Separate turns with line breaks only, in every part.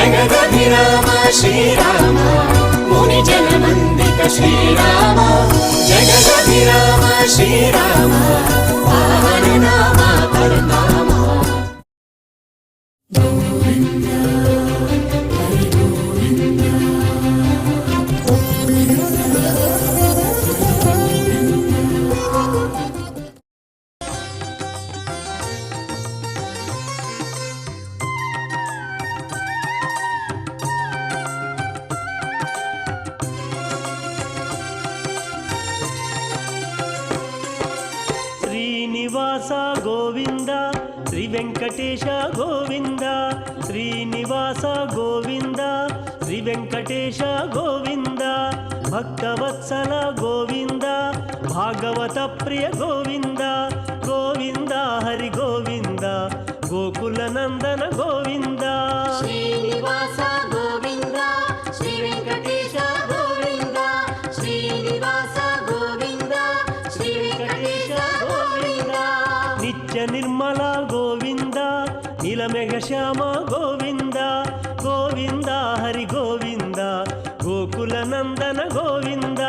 జగదభిరామ శ్రీరామ ముని జనమందిత శ్రీరామ జగదభిరామ శ్రీరామ పావన నామ పరనామ గోవింద హరి గోవింద
శ్రీనివాస గోవింద శ్రీ వెంకటేశ గోవింద శ్రీనివాస గోవింద శ్రీ వెంకటేశ గోవింద భక్తవత్సల గోవింద భాగవత ప్రియ గోవింద గోవింద హరి గోవింద గోకుల నందన గోవింద
శ్రీనివాస గోవింద శ్రీ వెంకటేశ గోవింద శ్రీనివాస గోవింద శ్రీ వెంకటేశ గోవింద
నిత్య నిర్మల గోవింద నీలమేఘ శ్యామ గోవింద గోవింద హరి గోవింద గోకుల నందన గోవింద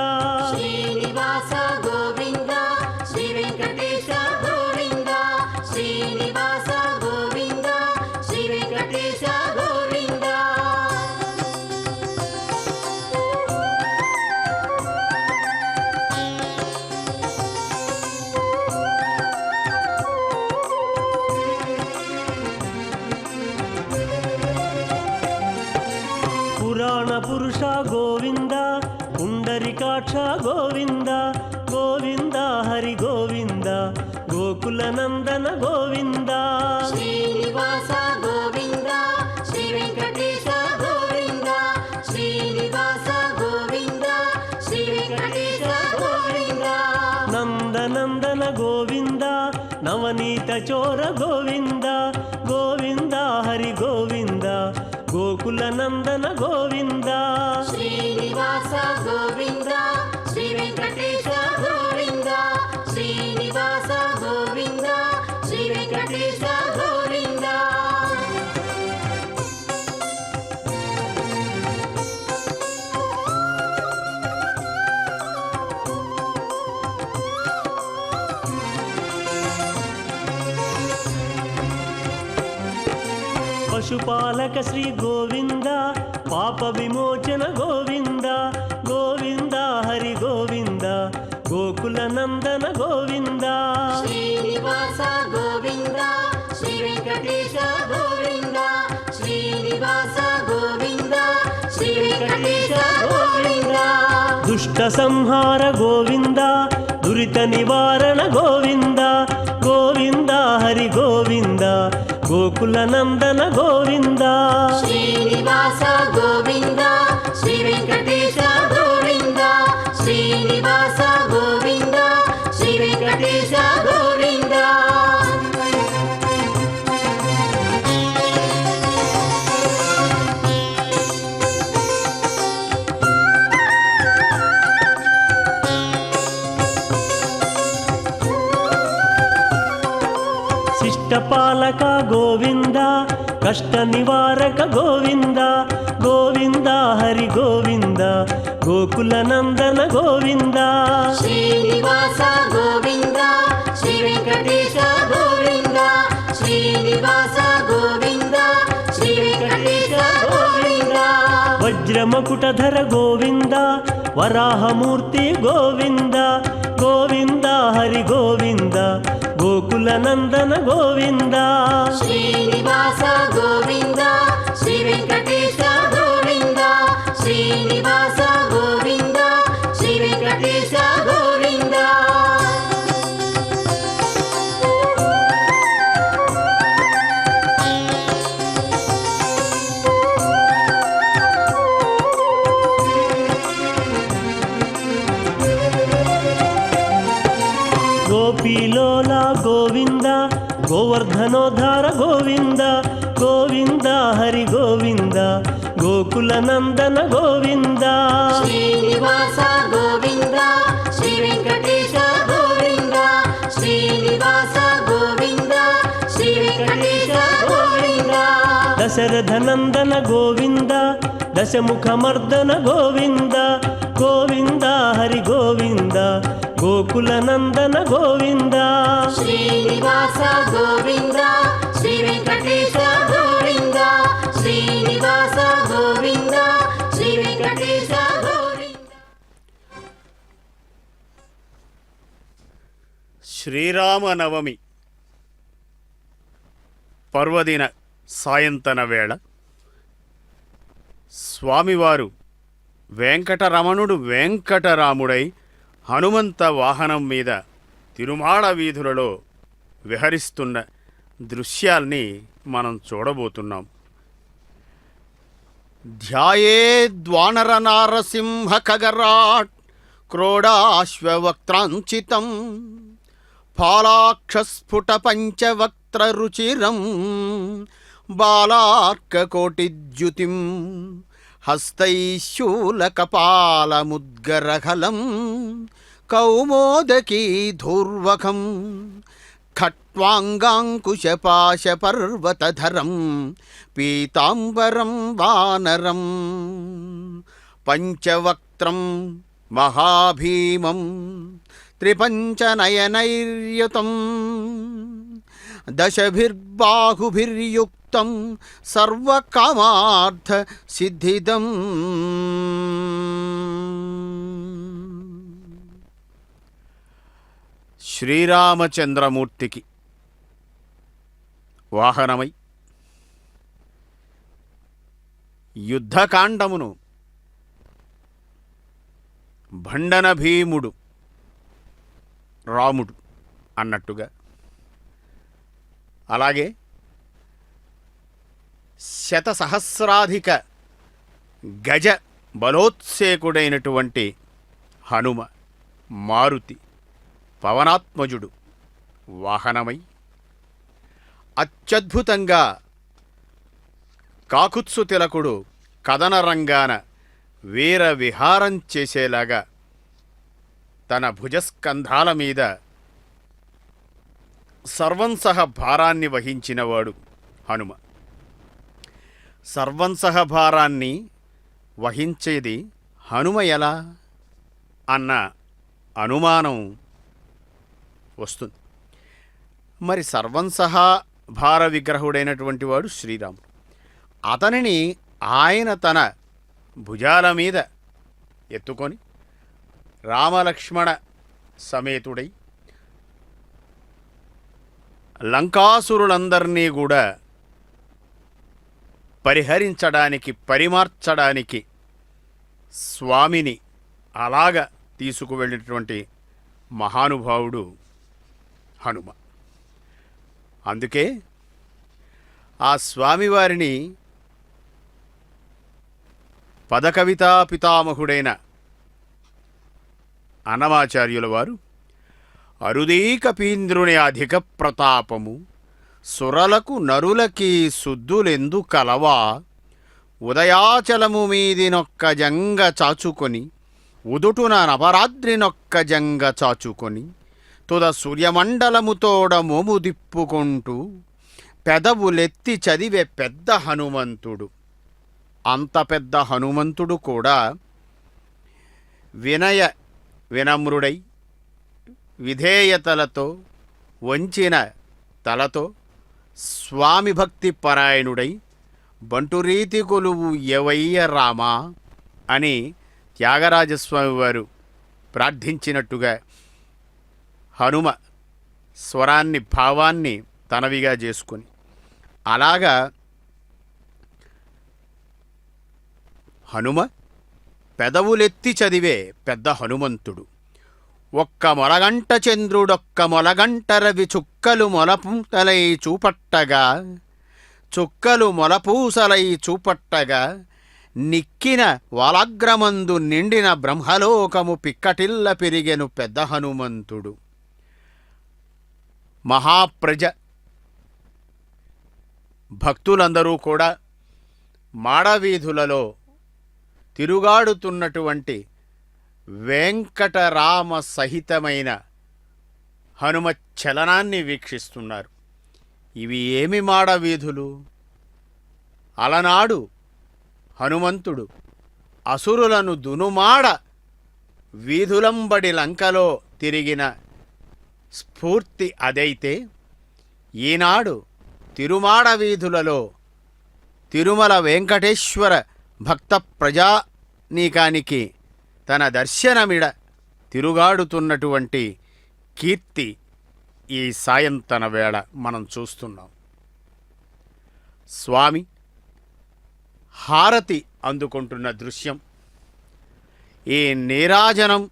శ్రీనివాస గోవింద శ్రీ వెంకటేశ గోవింద శ్రీనివాస గోవింద శ్రీ వెంకటేశ గోవింద
పురాణ పురుష గోవింద పుండరికాక్ష గోవింద గోవింద హరి గోవింద గోకుల నందన గోవింద
శ్రీనివాస గోవింద శ్రీ వెంకటేశ గోవింద శ్రీనివాస గోవింద శ్రీ వెంకటేశ గోవింద
నందనందన గోవింద నవనీత చోర గోవింద గోవింద హరి గోవింద గోకుల నందన గోవింద
శ్రీనివాస గోవింద శ్రీ వెంకటేశ గోవింద శ్రీనివాస గోవింద శ్రీ వెంకటేశ గోవింద
పశుపాలక శ్రీ గోవింద పాప విమోచన గోవింద గోవింద హరి గోవింద గోకుల నందన గోవింద
శ్రీనివాస గోవింద శ్రీ వెంకటేశ గోవింద శ్రీనివాస గోవింద శ్రీ వెంకటేశ గోవింద
దుష్ట సంహార గోవింద దురిత నివారణ గోవింద గోవింద హరి గోవింద గోకుల నందన గోవింద
శ్రీనివాస గోవింద శ్రీ వెంకటేశ గోవింద శ్రీనివాస గోవింద శ్రీ వెంకటేశ గోవింద
శిష్టపాలక గోవింద కష్ట నివారక గోవింద గోవింద హరి గోవింద గోకుల నందన గోవింద
శ్రీనివాస గోవింద శ్రీ వెంకటేశ గోవింద శ్రీనివాస గోవింద శ్రీ వెంకటేశ గోవింద
వజ్రమకుటధర గోవింద వరాహమూర్తి గోవింద గోవింద హరి గోవింద గోకుల నందన గోవింద
శ్రీనివాస గోవింద శ్రీ వెంకటేశ గోవింద శ్రీనివాస గోవింద శ్రీ వెంకటేశ గోవింద
గోపీలోల గోవింద గోవర్ధనోద్ధార గోవింద గోవింద హరి గోవింద గోకుల నందన గోవింద
శ్రీనివాస గోవింద శ్రీ వెంకటేశ గోవింద శ్రీనివాస గోవింద శ్రీ వెంకటేశ గోవింద
దశరథనందన గోవింద దశముఖమర్దన గోవింద గోవింద హరి గోవింద గోకులనందన గోవింద
శ్రీనివాస గోవింద శ్రీ వెంకటేశ గోవింద శ్రీనివాస గోవింద శ్రీ వెంకటేశ గోవింద.
శ్రీరామనవమి పర్వదిన సాయంతన వేళ స్వామివారు వెంకటరమణుడు వెంకటరాముడై హనుమంత వాహనం మీద తిరుమాళ వీధులలో విహరిస్తున్న దృశ్యాల్ని మనం చూడబోతున్నాం. ధ్యాయేద్వానర నారసింహ ఖగరాట్ క్రోడాశ్వవక్త్రాంచితం ఫాలాక్షస్ఫుట పంచవక్త్ర రుచిరం బాలార్కకోటిద్యుతిం హస్తైశూలకపాలముద్గరహలం కౌమోదకీ ధూర్వకం ఖట్వాంగాంకుశపాశపర్వతధరం పీతాంబరం వానరం పంచవక్త్రం మహాభీమం త్రిపంచనయనైర్యుతం దశభిర్బాహుభిర్యుక్తం సర్వకామార్థ సిద్ధిదం. శ్రీరామచంద్రమూర్తికి వాహనమై యుద్ధకాండమును భండన భీముడు రాముడు అన్నట్టుగా, అలాగే శతసహస్రాధిక గజ బలోత్సేకుడైనటువంటి హనుమ మారుతి పవనాత్మజుడు వాహనమై అత్యద్భుతంగా కాకుత్సు తిలకుడు కథన రంగాన వీర విహారం చేసేలాగా తన భుజస్కంధాల మీద సర్వంసహ భారాన్ని వహించినవాడు హనుమ. సర్వంసహ భారాన్ని వహించేది హనుమ ఎలా అన్న అనుమానం వస్తుంది. మరి సర్వంసహ భార విగ్రహుడైనటువంటి వాడు శ్రీరాముడు. అతనిని ఆయన తన భుజాల మీద ఎత్తుకొని రామలక్ష్మణ సమేతుడై లంకాసురులందరినీ కూడా పరిహరించడానికి పరిమార్చడానికి స్వామిని అలాగ తీసుకువెళ్ళినటువంటి మహానుభావుడు హనుమ. అందుకే ఆ స్వామివారిని పదకవితా పితామహుడైన అన్నమాచార్యుల వారు అరుదీ కపీంద్రుని అధిక ప్రతాపము సురలకు నరులకి సుద్దులెందు కలవా ఉదయాచలము మీదినొక్క జంగ చాచుకొని ఉదుటున నవరాత్రినొక్క జంగ చాచుకొని తుద సూర్యమండలముతోడ మోము దిప్పుకుంటూ పెదవులెత్తి చదివే పెద్ద హనుమంతుడు. అంత పెద్ద హనుమంతుడు కూడా వినమ్రుడై విధేయతలతో వంచిన తలతో స్వామి భక్తి పరాయణుడై బంటురీతి కొలువు ఎవయ్య రామా అని త్యాగరాజస్వామి వారు ప్రార్థించినట్టుగా హనుమ స్వరాన్ని భావాన్ని తనవిగా చేసుకొని అలాగా హనుమ పెదవులెత్తి చదివే పెద్ద హనుమంతుడు. ఒక్క మొలగంట చంద్రుడొక్క మొలగంట రవి చుక్కలు మొలపూసలై చూపట్టగా నిక్కిన వాలాగ్రమందు నిండిన బ్రహ్మలోకము పిక్కటిల్ల పెరిగెను పెద్ద హనుమంతుడు. మహాప్రజ భక్తులందరూ కూడా మాడవీధులలో తిరుగాడుతున్నటువంటి వెంకటరామ సహితమైన హనుమ చలనాన్ని వీక్షిస్తున్నారు. ఇవి ఏమి మాడవీధులు? అలనాడు హనుమంతుడు అసురులను దునుమాడ వీధులంబడి లంకలో తిరిగిన స్ఫూర్తి అదైతే, ఈనాడు తిరుమాడ వీధులలో తిరుమల వెంకటేశ్వర భక్త ప్రజానీకానికి తన దర్శనమిడ తిరుగాడుతున్నటువంటి కీర్తి ఈ సాయంతన వేళ మనం చూస్తున్నాం. స్వామి హారతి అందుకుంటున్న దృశ్యం, ఈ నీరాజనం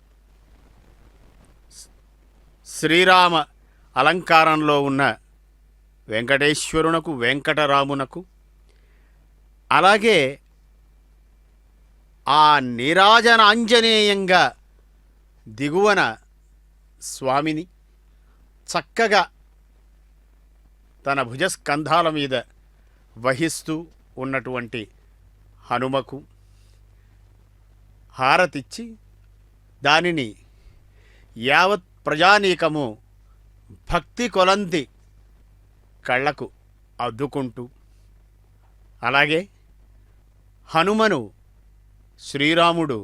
శ్రీరామ అలంకారంలో ఉన్న వెంకటేశ్వరునకు, వెంకటరామునకు, అలాగే ఆ నీరాజనాంజనేయంగా దిగువన స్వామిని చక్కగా తన భుజస్కంధాల మీద వహిస్తూ ఉన్నటువంటి హనుమకు హారతిచ్చి దానిని యావత్ ప్రజానీకము భక్తి కొలంది కళ్ళకు అద్దుకుంటూ, అలాగే హనుమను శ్రీరాముడు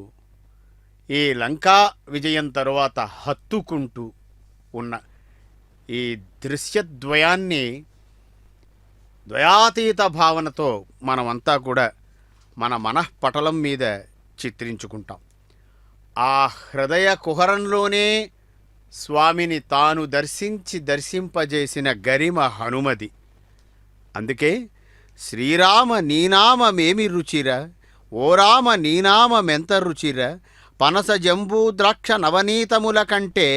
ఈ లంకా విజయం తరువాత హత్తుకుంటూ ఉన్న ఈ దృశ్యద్వయాన్ని ద్వయాతీత భావనతో మనమంతా కూడా మన మనఃపటలం మీద చిత్రించుకుంటాం. ఆ హృదయ కుహరంలోనే స్వామిని తాను దర్శింపజేసిన గరిమ హనుమది. అందుకే శ్రీరామ నీనామమేమి రుచిర, ఓ రామ నీనామమెంత రుచిర, పనస జంబూ ద్రాక్ష నవనీతముల కంటే,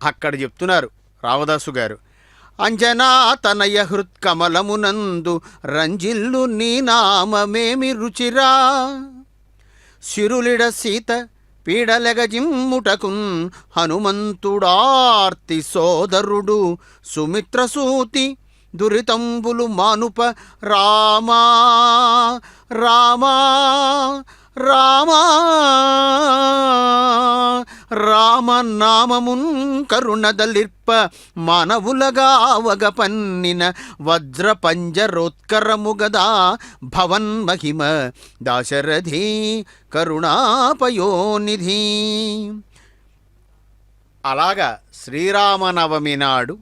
అక్కడ చెప్తున్నారు రామదాసు గారు, అంజనా తనయ హృత్కమలమునందు రంజిల్లు నీనామమేమి రుచిరా, సిరులిడ సీత పీడలెగజిమ్ముటకున్ హనుమంతుడార్తి సోదరుడు సుమిత్రసూతి దురితంబులు మానుప రామా రామా రామా రామనామమున్ కరుణదలిర్ప మానవులగావగ పన్నిన వజ్ర పంజరోత్కరముగదా భవన్ మహిమ దాశరథి కరుణాపయోనిధి. అలాగా శ్రీరామనవమి నాడు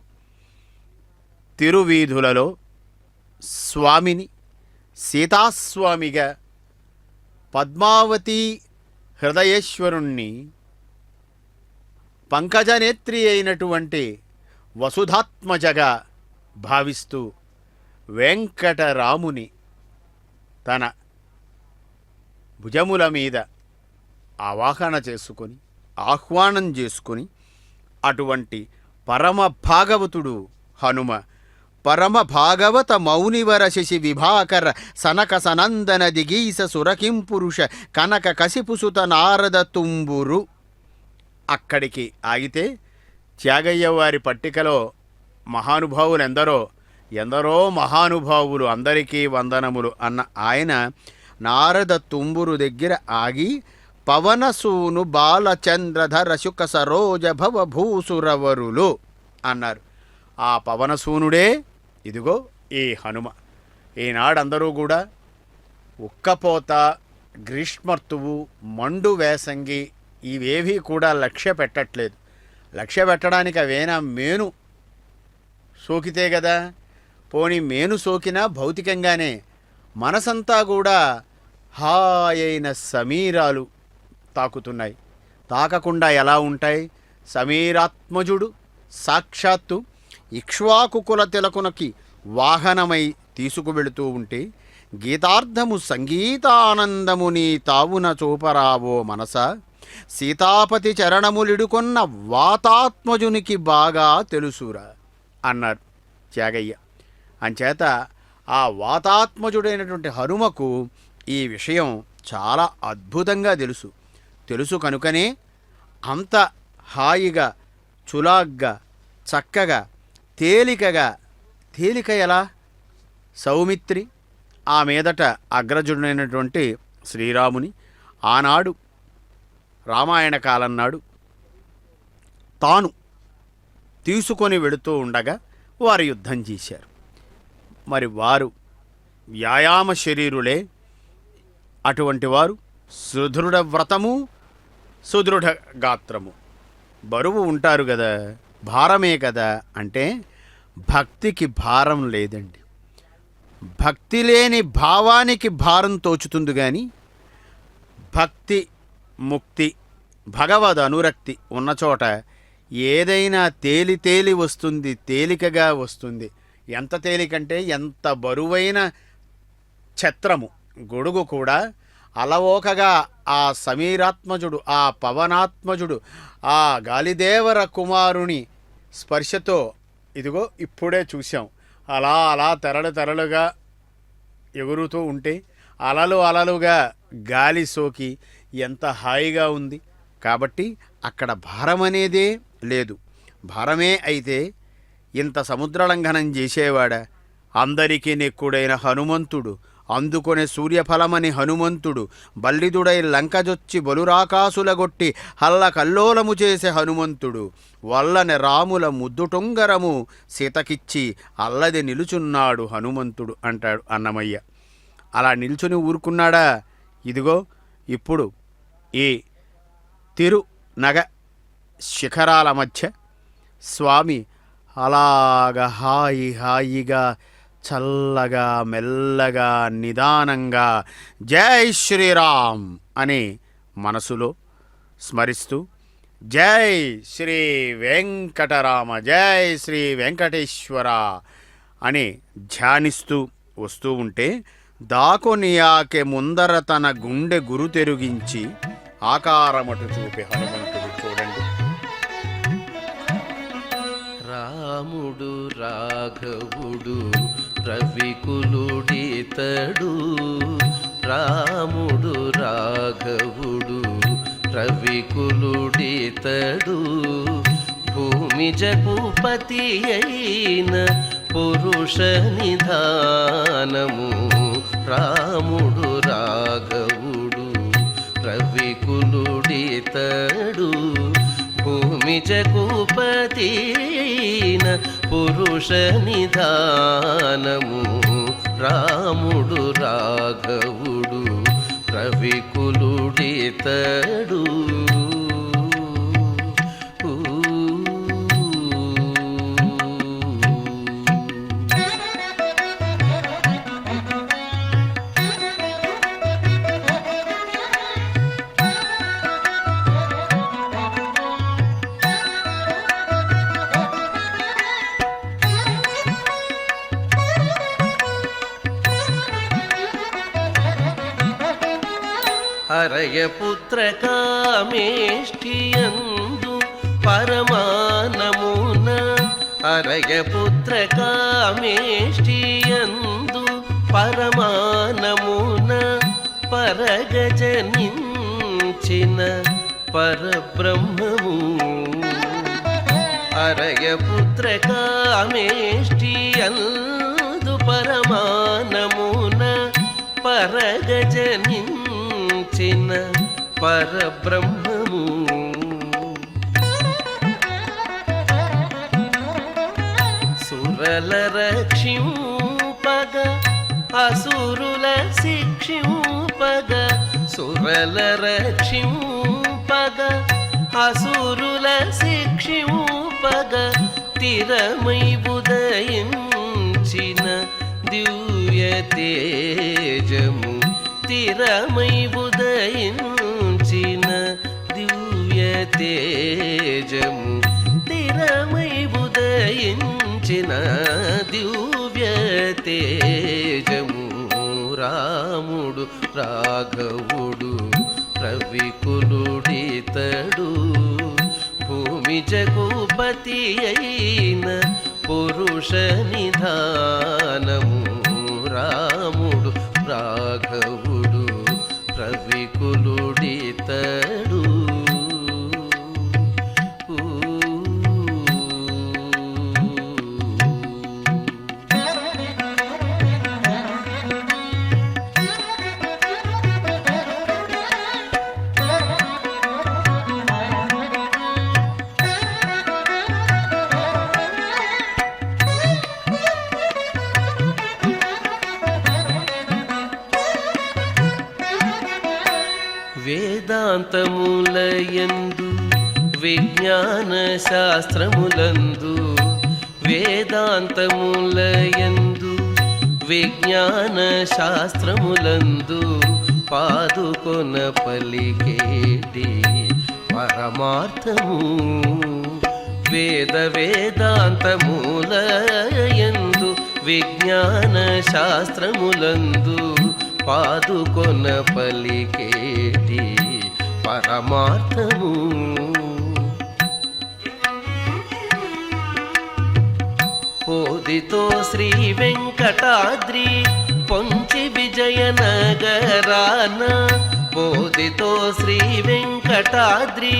తిరువీధులలో స్వామిని సీతాస్వామిగా, పద్మావతి హృదయేశ్వరుణ్ణి పంకజనేత్రి అయినటువంటి వసుధాత్మజగా భావిస్తూ వెంకటరాముని తన భుజముల మీద ఆవాహన చేసుకొని ఆహ్వానం చేసుకొని అటువంటి పరమ భాగవతుడు హనుమ, పరమ భాగవత మౌనివర శశి విభాకర సనక సనందన దిగీస సురకింపురుష కనక కసిపుసుత నారద తుంబురు. అక్కడికి ఆగితే త్యాగయ్య వారి పట్టికలో మహానుభావులు ఎందరో మహానుభావులు, అందరికీ వందనములు అన్న ఆయన నారద తుంబురు దగ్గర ఆగి పవనసూను బాలచంద్రధర శుక సరోజ భవ భూసురవరులు అన్నారు. ఆ పవనసూనుడే ఇదిగో ఈ హనుమ. ఈనాడందరూ కూడా ఉక్కపోత, గ్రీష్మర్తువు, మండు వేసంగి ఇవేవీ కూడా లక్ష్య పెట్టట్లేదు. లక్ష్య పెట్టడానికి అవేనా మేను సోకితే కదా, పోనీ మేను సోకినా భౌతికంగానే మనసంతా కూడా హాయైన సమీరాలు తాకుతున్నాయి. తాకకుండా ఎలా ఉంటాయి? సమీరాత్మజుడు సాక్షాత్తు ఇక్ష్వాకు కుల తిలకునకి వాహనమై తీసుకువెళుతూ ఉంటే, గీతార్థము సంగీతానందము నీ తావున చూపరావో మనస, సీతాపతి చరణములిడుకొన్న వాతాత్మజునికి బాగా తెలుసురా అన్నారు త్యాగయ్య. అంచేత ఆ వాతాత్మజుడైనటువంటి హనుమకు ఈ విషయం చాలా అద్భుతంగా తెలుసు కనుకనే అంత హాయిగా, చులాగ్గా, చక్కగా, తేలిక ఎలా సౌమిత్రి, ఆ మీదట అగ్రజుడైనటువంటి శ్రీరాముని ఆనాడు రామాయణ కాలం నాడు తాను తీసుకొని వెళుతూ ఉండగా వారు యుద్ధం చేశారు. మరి వారు వ్యాయామ శరీరులే. అటువంటి వారు సుదృఢ వ్రతము, సుదృఢ గాత్రము. బరువు ఉంటారు కదా, భారమే కదా అంటే భక్తికి భారం లేదండి. భక్తి లేని భావానికి భారం తోచుతుంది కానీ భక్తి, ముక్తి, భగవద్ అనురక్తి ఉన్న చోట ఏదైనా తేలి వస్తుంది, తేలికగా వస్తుంది. ఎంత తేలికంటే ఎంత బరువైన ఛత్రము, గొడుగు కూడా అలవోకగా ఆ సమీరాత్మజుడు, ఆ పవనాత్మజుడు, ఆ గాలిదేవర కుమారుని స్పర్శతో ఇదిగో ఇప్పుడే చూసాం, అలా అలా తెరలుగా ఎగురుతూ ఉంటే అలలుగా గాలి సోకి ఎంత హాయిగా ఉంది. కాబట్టి అక్కడ భారం అనేదే లేదు. భారమే అయితే ఇంత సముద్రలంఘనం చేసేవాడా? అందరికీ నెక్కుడైన హనుమంతుడు, అందుకొనే సూర్యఫలమని హనుమంతుడు, బల్లిదుడై లంకజొచ్చి బలురాకాసులగొట్టి హల్ల కల్లోలము చేసే హనుమంతుడు, వల్లనే రాముల ముద్దుటొంగరము సీతకిచ్చి అల్లది నిలుచున్నాడు హనుమంతుడు అంటాడు అన్నమయ్య. అలా నిల్చుని ఊరుకున్నాడా? ఇదిగో ఇప్పుడు ఈ తిరునగ శిఖరాల మధ్య స్వామి అలాగా హాయిగా చల్లగా మెల్లగా నిదానంగా జై శ్రీరామ్ అని మనసులో స్మరిస్తూ జై శ్రీ వెంకటరామ, జై శ్రీ వెంకటేశ్వర అని ధ్యానిస్తూ వస్తూ ఉంటే దాకొనియాకే ముందర తన గుండె గురు తెరుగించి ఆకారమటు చూపే హనుమంతుడు. చూడండి,
రాముడు రాఘవుడు రవికులుడితడు, రాముడు రాఘవుడు రవికులుడితడు, భూమి జగుపతి అయిన పురుష నిధానము, రాముడు రాఘవుడు రవికులుడితడు, భూమి జగుపతిన పురుష నిధానము, రాముడు రాఘవుడు రవికులుడితడు. హరయపుత్ర కామేష్టియందు పరమానమున, హరయపుత్ర కామేష్టియందు పరమానమున, పరగజనించిన పరబ్రహ్మము, హరయపుత్ర కామేష్టియందు పరమానమున, పరగజనించిన పరబ్రహ్మము, సురల రక్షింపగ అసురుల శిక్షింపగ, సురల రక్షింపగ అసురుల శిక్షింపగ, తిరమై ఉదయించిన దివ్య తేజము, తిరమై ఉదయించిన దివ్య తేజము, తిరమై ఉదయించిన దివ్య తేజము, రాముడు రాఘవుడు రవికులుడితడు, భూమి జగుపతి అయిన పురుష నిధానము, రాముడు రాఘవుడు రవికులుడితడు. వేదాంతములయందు విజ్ఞాన శాస్త్రములందు వేదాంతములయందు విజ్ఞాన శాస్త్రములందు పాదుకొన పలికేటి పరమార్థము వేదాంతములయందు విజ్ఞాన శాస్త్రములందు పాదుకొన పలికేటి పరమార్థము పోదితో శ్రీ వెంకటాద్రి పొంచి విజయనగరాన పోదితో శ్రీ వెంకటాద్రి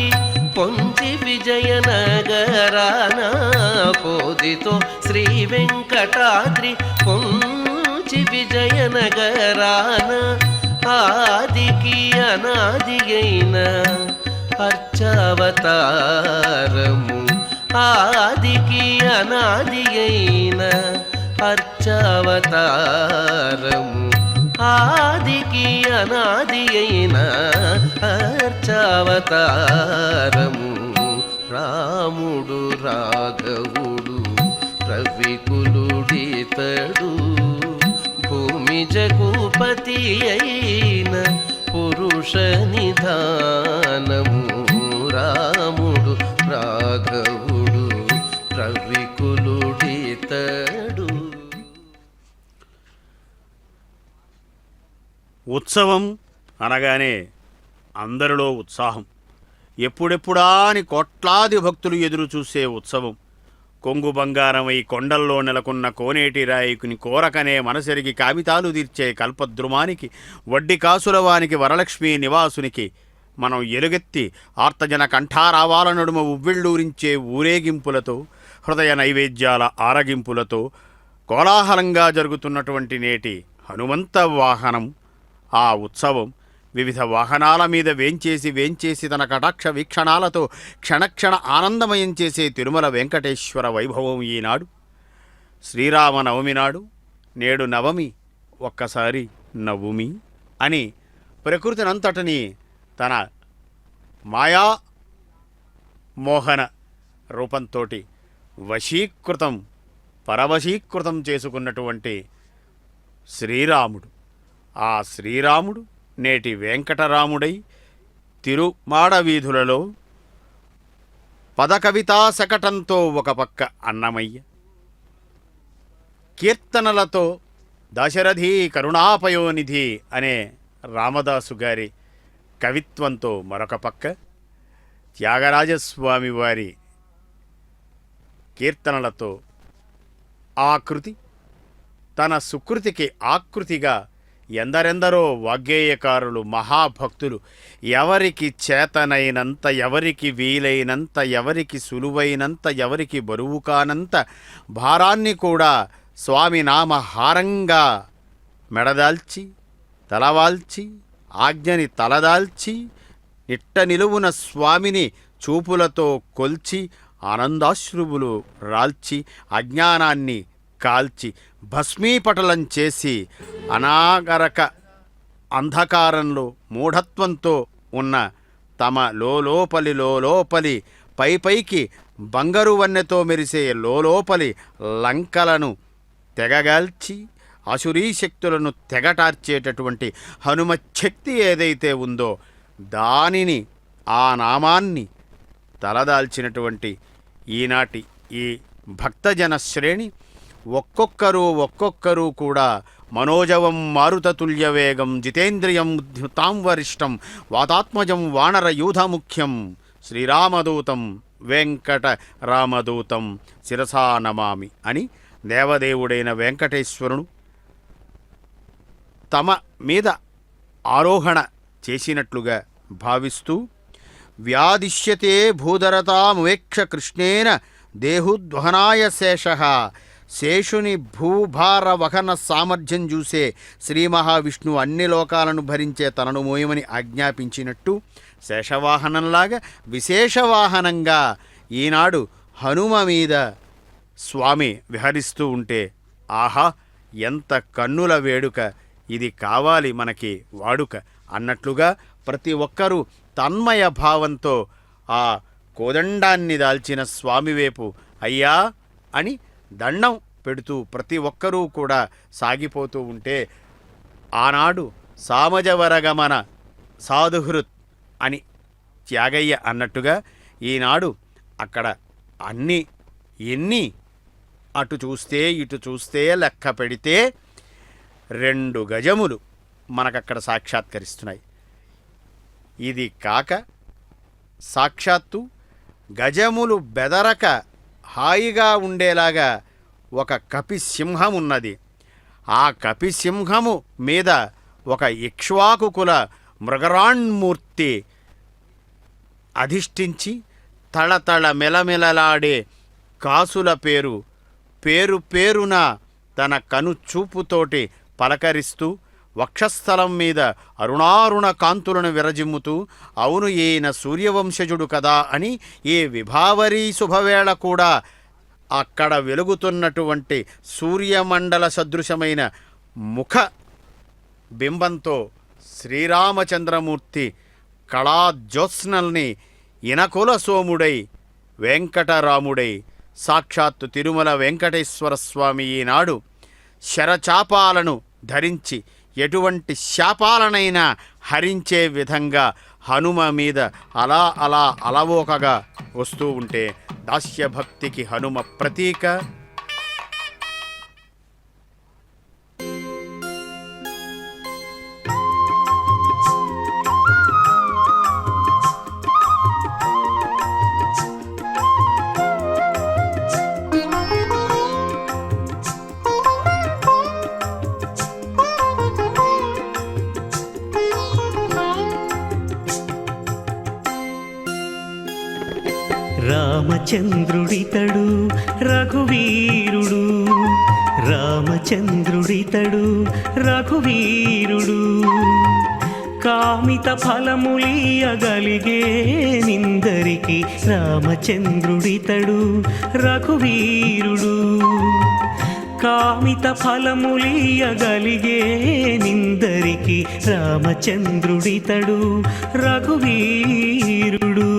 పొంచి విజయనగరాన పోదితో శ్రీ వెంకటాద్రి పొంచి విజయనగరాన ఆదికి అనాది అయిన అర్చావతారము ఆదికి అనాది అయిన అర్చావతారము ఆదికి అనాది అయిన అర్చావతారము రాముడు రాఘవుడు రవికులుడితడు భూమి జగుపతి అయిన పురుష నిధానము రాముడు రాఘవుడు రవికులుడితడు.
ఉత్సవం అనగానే అందరిలో ఉత్సాహం. ఎప్పుడెప్పుడా అని కోట్లాది భక్తులు ఎదురు చూసే ఉత్సవం. కొంగు బంగారమై కొండల్లో నెలకొన్న కోనేటి రాయికుని కోరకనే మనసెరిగి కామితాలు తీర్చే కల్పద్రుమానికి వడ్డీ కాసులవానికి వరలక్ష్మీ నివాసునికి మనం ఎలుగెత్తి ఆర్తజన కంఠారావాల నడుమ ఉవ్విళ్ళూరించే ఊరేగింపులతో హృదయ నైవేద్యాల ఆరగింపులతో కోలాహలంగా జరుగుతున్నటువంటి నేటి హనుమంత వాహనం ఆ ఉత్సవం వివిధ వాహనాల మీద వేంచేసి తన కటాక్ష వీక్షణాలతో క్షణక్షణ ఆనందమయం చేసే తిరుమల వెంకటేశ్వర వైభవం ఈనాడు శ్రీరామనవమి నాడు. నేడు నవమి ఒక్కసారి నవ్వుమి అని ప్రకృతినంతటిని తన మాయా మోహన రూపంతో వశీకృతం పరవశీకృతం చేసుకున్నటువంటి శ్రీరాముడు. ఆ శ్రీరాముడు నేటి వెంకటరాముడై తిరుమాడ వీధులలో పదకవితా శకటంతో ఒక పక్క అన్నమయ్య, కీర్తనలతో దశరథి కరుణాపయోనిధి అనే రామదాసు గారి కవిత్వంతో మరొక పక్క త్యాగరాజస్వామి వారి కీర్తనలతో ఆకృతి తన సుకృతికి ఆకృతిగా ఎందరెందరో వాగ్గేయకారులు మహాభక్తులు ఎవరికి చేతనైనంత ఎవరికి వీలైనంత ఎవరికి సులువైనంత ఎవరికి బరువు కానంత భారాన్ని కూడా స్వామి నామహారంగా మెడదాల్చి తలవాల్చి ఆజ్ఞని తలదాల్చి నిట్ట నిలువున స్వామిని చూపులతో కొల్చి ఆనందాశ్రువులు రాల్చి అజ్ఞానాన్ని కాల్చి భస్మీపటలం చేసి అనాగరక అంధకారంలో మూఢత్వంతో ఉన్న తమ లోలోపలి పైకి బంగారు వన్నెతో మెరిసే లోపలి లంకలను తెగగాల్చి అసురీ శక్తులను తెగటార్చేటటువంటి హనుమశక్తి ఏదైతే ఉందో దానిని ఆ నామాన్ని తలదాల్చినటువంటి ఈనాటి ఈ భక్తజన శ్రేణి ఒక్కొక్కరు కూడా మనోజవం మారుతతుల్య వేగం జితేంద్రియం తాం వరిష్టం వాతాత్మజం వానర యూధముఖ్యం శ్రీరామదూతం వెంకటరామదూతం శిరసా నమామి అని దేవదేవుడైన వెంకటేశ్వరుడు తమ మీద ఆరోహణ చేసినట్లుగా భావిస్తూ వ్యాదిశ్యతే భూధరతామువేక్ష కృష్ణేన దేహుద్వహనాయ శేషః శేషుని భూభార వహన సామర్థ్యం చూసే శ్రీ మహావిష్ణువు అన్ని లోకాలను భరించే తనను మోయమని ఆజ్ఞాపించినట్టు శేషవాహనంలాగా విశేషవాహనంగా ఈనాడు హనుమ మీద స్వామి విహరిస్తూ ఉంటే ఆహా ఎంత కన్నుల వేడుక, ఇది కావాలి మనకి వాడుక అన్నట్లుగా ప్రతి ఒక్కరూ తన్మయ భావంతో ఆ కోదండాన్ని దాల్చిన స్వామివైపు అయ్యా అని దండం పెడుతూ ప్రతి ఒక్కరూ కూడా సాగిపోతూ ఉంటే, ఆనాడు సామజవరగమన సాధుహృత్ అని త్యాగయ్య అన్నట్టుగా ఈనాడు అక్కడ ఎన్ని అటు చూస్తే ఇటు చూస్తే లెక్క పెడితే 2 గజములు మనకక్కడ సాక్షాత్కరిస్తున్నాయి. ఇది కాక సాక్షాత్తు గజములు బెదరక హాయిగా ఉండేలాగా ఒక కపిసింహం ఉన్నది. ఆ కపిసింహము మీద ఒక ఇక్ష్వాకుకుల మృగరాణ్మూర్తి అధిష్ఠించి తళతళ మెలమెలలాడే కాసుల పేరున తన కనుచూపుతోటి పలకరిస్తూ వక్షస్థలం మీద అరుణారుణ కాంతులను విరజిమ్ముతూ, అవును ఈయన సూర్యవంశజుడు కదా అని ఈ విభావరీ శుభవేళ కూడా అక్కడ వెలుగుతున్నటువంటి సూర్యమండల సదృశమైన ముఖ బింబంతో శ్రీరామచంద్రమూర్తి కళాజ్యోత్స్నల్ని ఇనకుల సోముడై వెంకటరాముడై సాక్షాత్తు తిరుమల వెంకటేశ్వర స్వామి ఈనాడు శరచాపాలను ధరించి ఎటువంటి శాపాలనైనా హరించే విధంగా హనుమ మీద అలా అలవోకగా వస్తూ ఉంటే దాస్యభక్తికి హనుమ ప్రతీక.
రామచంద్రుడితడు రఘువీరుడు, రామచంద్రుడితడు రఘువీరుడు, కామిత ఫలములియగలిగే నిందరికి రామచంద్రుడితడు రఘువీరుడు, కామిత ఫలములియగలిగే నిందరికి రామచంద్రుడితడు రఘువీరుడు.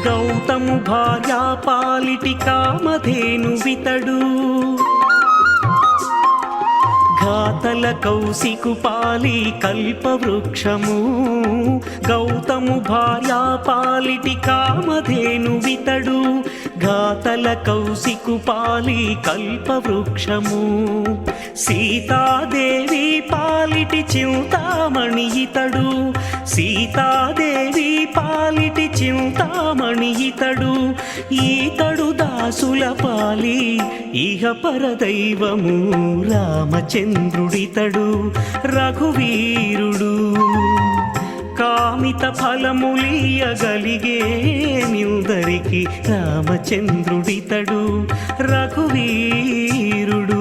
గౌతము భార్యా పాలిటి కామధేనువితడు, ఘాతల కౌశికు పాలి కల్పవృక్షము, గౌతము భార్యా పాలిటి కామధేనువితడు, ఘాతల కౌశికు పాలి కల్పవృక్షము, సీతాదేవి పాలిటి చింతామణి ఇతడు, సీతాదేవి పాలిటి చింతామణి ఇతడు, ఈతడు దాసుల పాలి ఇహ పరదైవము రామచంద్రుడితడు రఘువీరుడు, కామిత ఫలములియగలిగే నిందరికి రామచంద్రుడితడు రఘువీరుడు.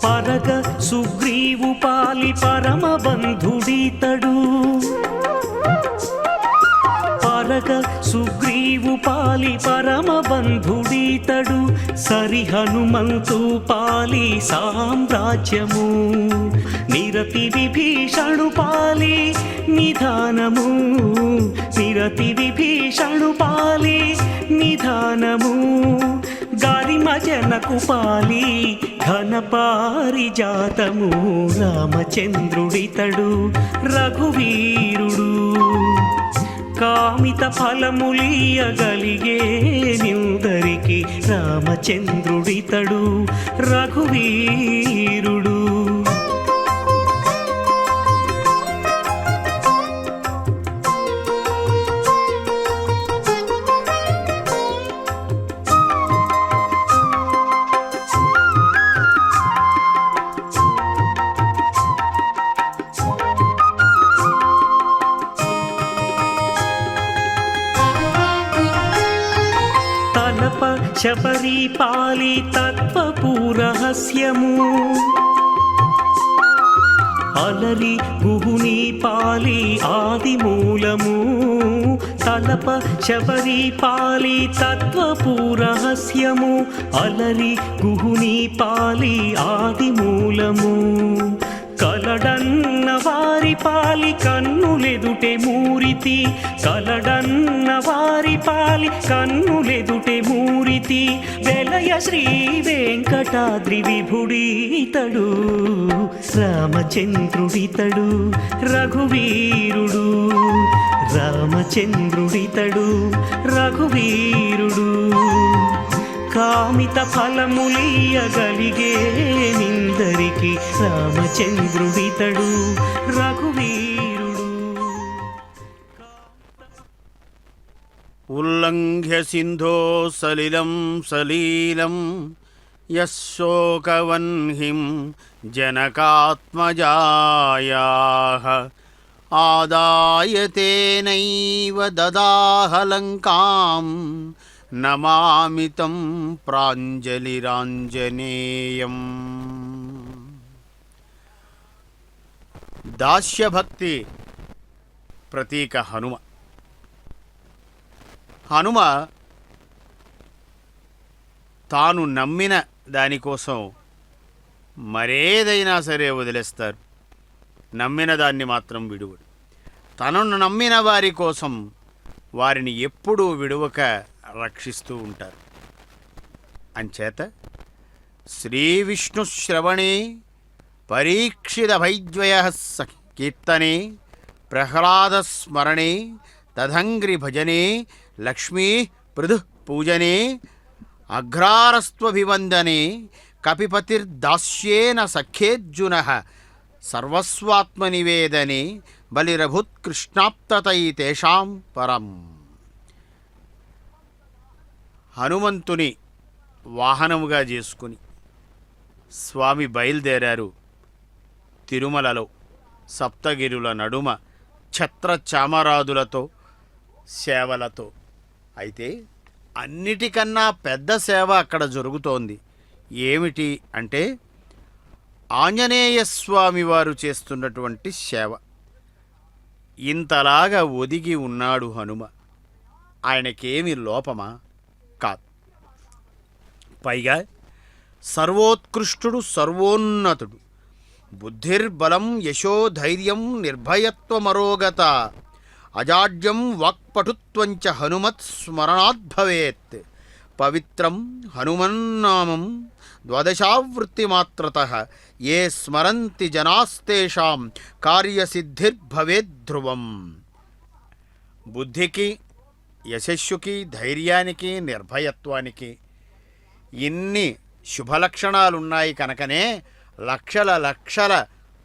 పరగ సుగ్రీవు పాలి పరమ బంధుడితడు, పరగ సుగ్రీవు పాలి పరమ బంధుడితడు, సరి హనుమంతు పాలి సామ్రాజ్యము, నిరతి విభీషణు పాలి నిధానము, నిరతి విభీషణు పాలి నిధానము, గారిమ జనకు పాలి ఘన పారిజాతము రామచంద్రుడితడు రఘువీరుడు, కామిత ఫలములియగలిగే నిందరికి రామచంద్రుడితడు రఘువీరుడు. శబరిపాలి తత్వపు రహస్యము అలరి గుహుని పాలి ఆది మూలము తలప శబరిపాలి తత్వపు రహస్యము అలరి గుహుని పాలి ఆది మూలము కలడన్న వారి పాలి కన్నులెదుటే మూరితి కలడన్న వారి పాలి కన్నులెదుటే మూరితి వెలయ శ్రీ వెంకటాద్రి విభుడీతడు రామచంద్రుడితడు రఘువీరుడు రామచంద్రుడితడు రఘువీరుడు కామిత ఫలములియగలిగే నిందరికి రామచంద్రుడితడు రఘువీరుడు
ఉల్లంఘ్య సింధో సలిలం సలీలం యశోకవన్హిం జనకాత్మజాయాః ఆదాయ తేనైవ దదాహ లంకాం నమామితం ప్రాంజలిరాంజనేయం. దాస్యభక్తి ప్రతీక హనుమ. హనుమ తాను నమ్మిన దానికోసం మరేదైనా సరే వదిలేస్తారు, నమ్మిన దాన్ని మాత్రం విడువడు. తనను నమ్మిన వారి కోసం వారిని ఎప్పుడూ విడువక రక్షిస్తూ ఉంటారు. అంచేత శ్రీ విష్ణు శ్రవణే పరీక్షిత భైద్వయ కీర్తనే ప్రహ్లాద స్మరణే తదంగ్రి భజనే లక్ష్మీ పృథు పూజనే అఘ్రారస్త్వభివందనే కపిపతిర్దాస్యేన సఖ్యేర్జున సర్వస్వాత్మనివేదనే బలిరభుత్కృష్ణాప్తతై తేషాం పరం. హనుమంతుని వాహనముగా చేసుకుని స్వామి బయలుదేరారు తిరుమలలో సప్తగిరుల నడుమ ఛత్ర చామరాదులతో సేవలతో. అయితే అన్నిటికన్నా పెద్ద సేవ అక్కడ జరుగుతోంది. ఏమిటి అంటే ఆంజనేయ స్వామి వారు చేస్తున్నటువంటి సేవ. ఇంతలాగా ఒదిగి ఉన్నాడు హనుమ. ఆయనకేమి లోపమా? కాదు. పైగా సర్వోత్కృష్టుడు, సర్వోన్నతుడు. బుద్ధిర్బలం యశోధైర్యం నిర్భయత్వమరోగత అజాడ్యం వాక్పటుత్వంచ హనుమత్ స్మరణాద్భవేత్. పవిత్రం హనుమన్నామం ద్వాదశావృత్తిమాత్రతః ఏ స్మరంతి జనాస్తేషాం కార్యసిద్ధిర్భవేద్ధ్రువం. బుద్ధికి, యశస్సుకి, ధైర్యానికి, నిర్భయత్వానికి ఇన్ని శుభలక్షణాలున్నాయి కనుకనే లక్షల లక్షల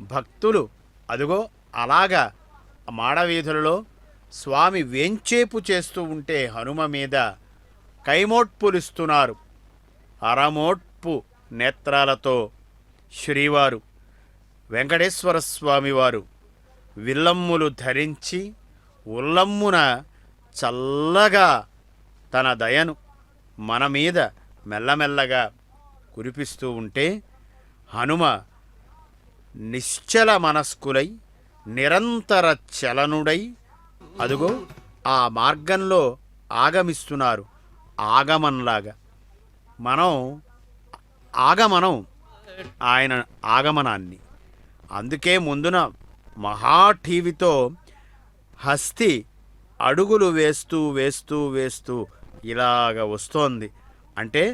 భక్తులు అదుగో అలాగా మాడవీధులలో స్వామి వేంచేపు చేస్తూ ఉంటే హనుమ మీద కైమోట్పులిస్తున్నారు. అరమోట్పు నేత్రాలతో శ్రీవారు వెంకటేశ్వర స్వామివారు విల్లమ్ములు ధరించి ఉల్లమ్మున చల్లగా తన దయను మన మీద మెల్లమెల్లగా కురిపిస్తూ ఉంటే హనుమ నిశ్చల మనస్కులై నిరంతర చలనుడై అదుగో ఆ మార్గంలో ఆగమిస్తున్నారు. ఆగమనంలాగా మనం ఆగమనం ఆయన ఆగమనాన్ని. అందుకే ముందున మహాఠీవితో హస్తి అడుగులు వేస్తూ వేస్తూ వేస్తూ ఇలాగ వస్తోంది. అంటే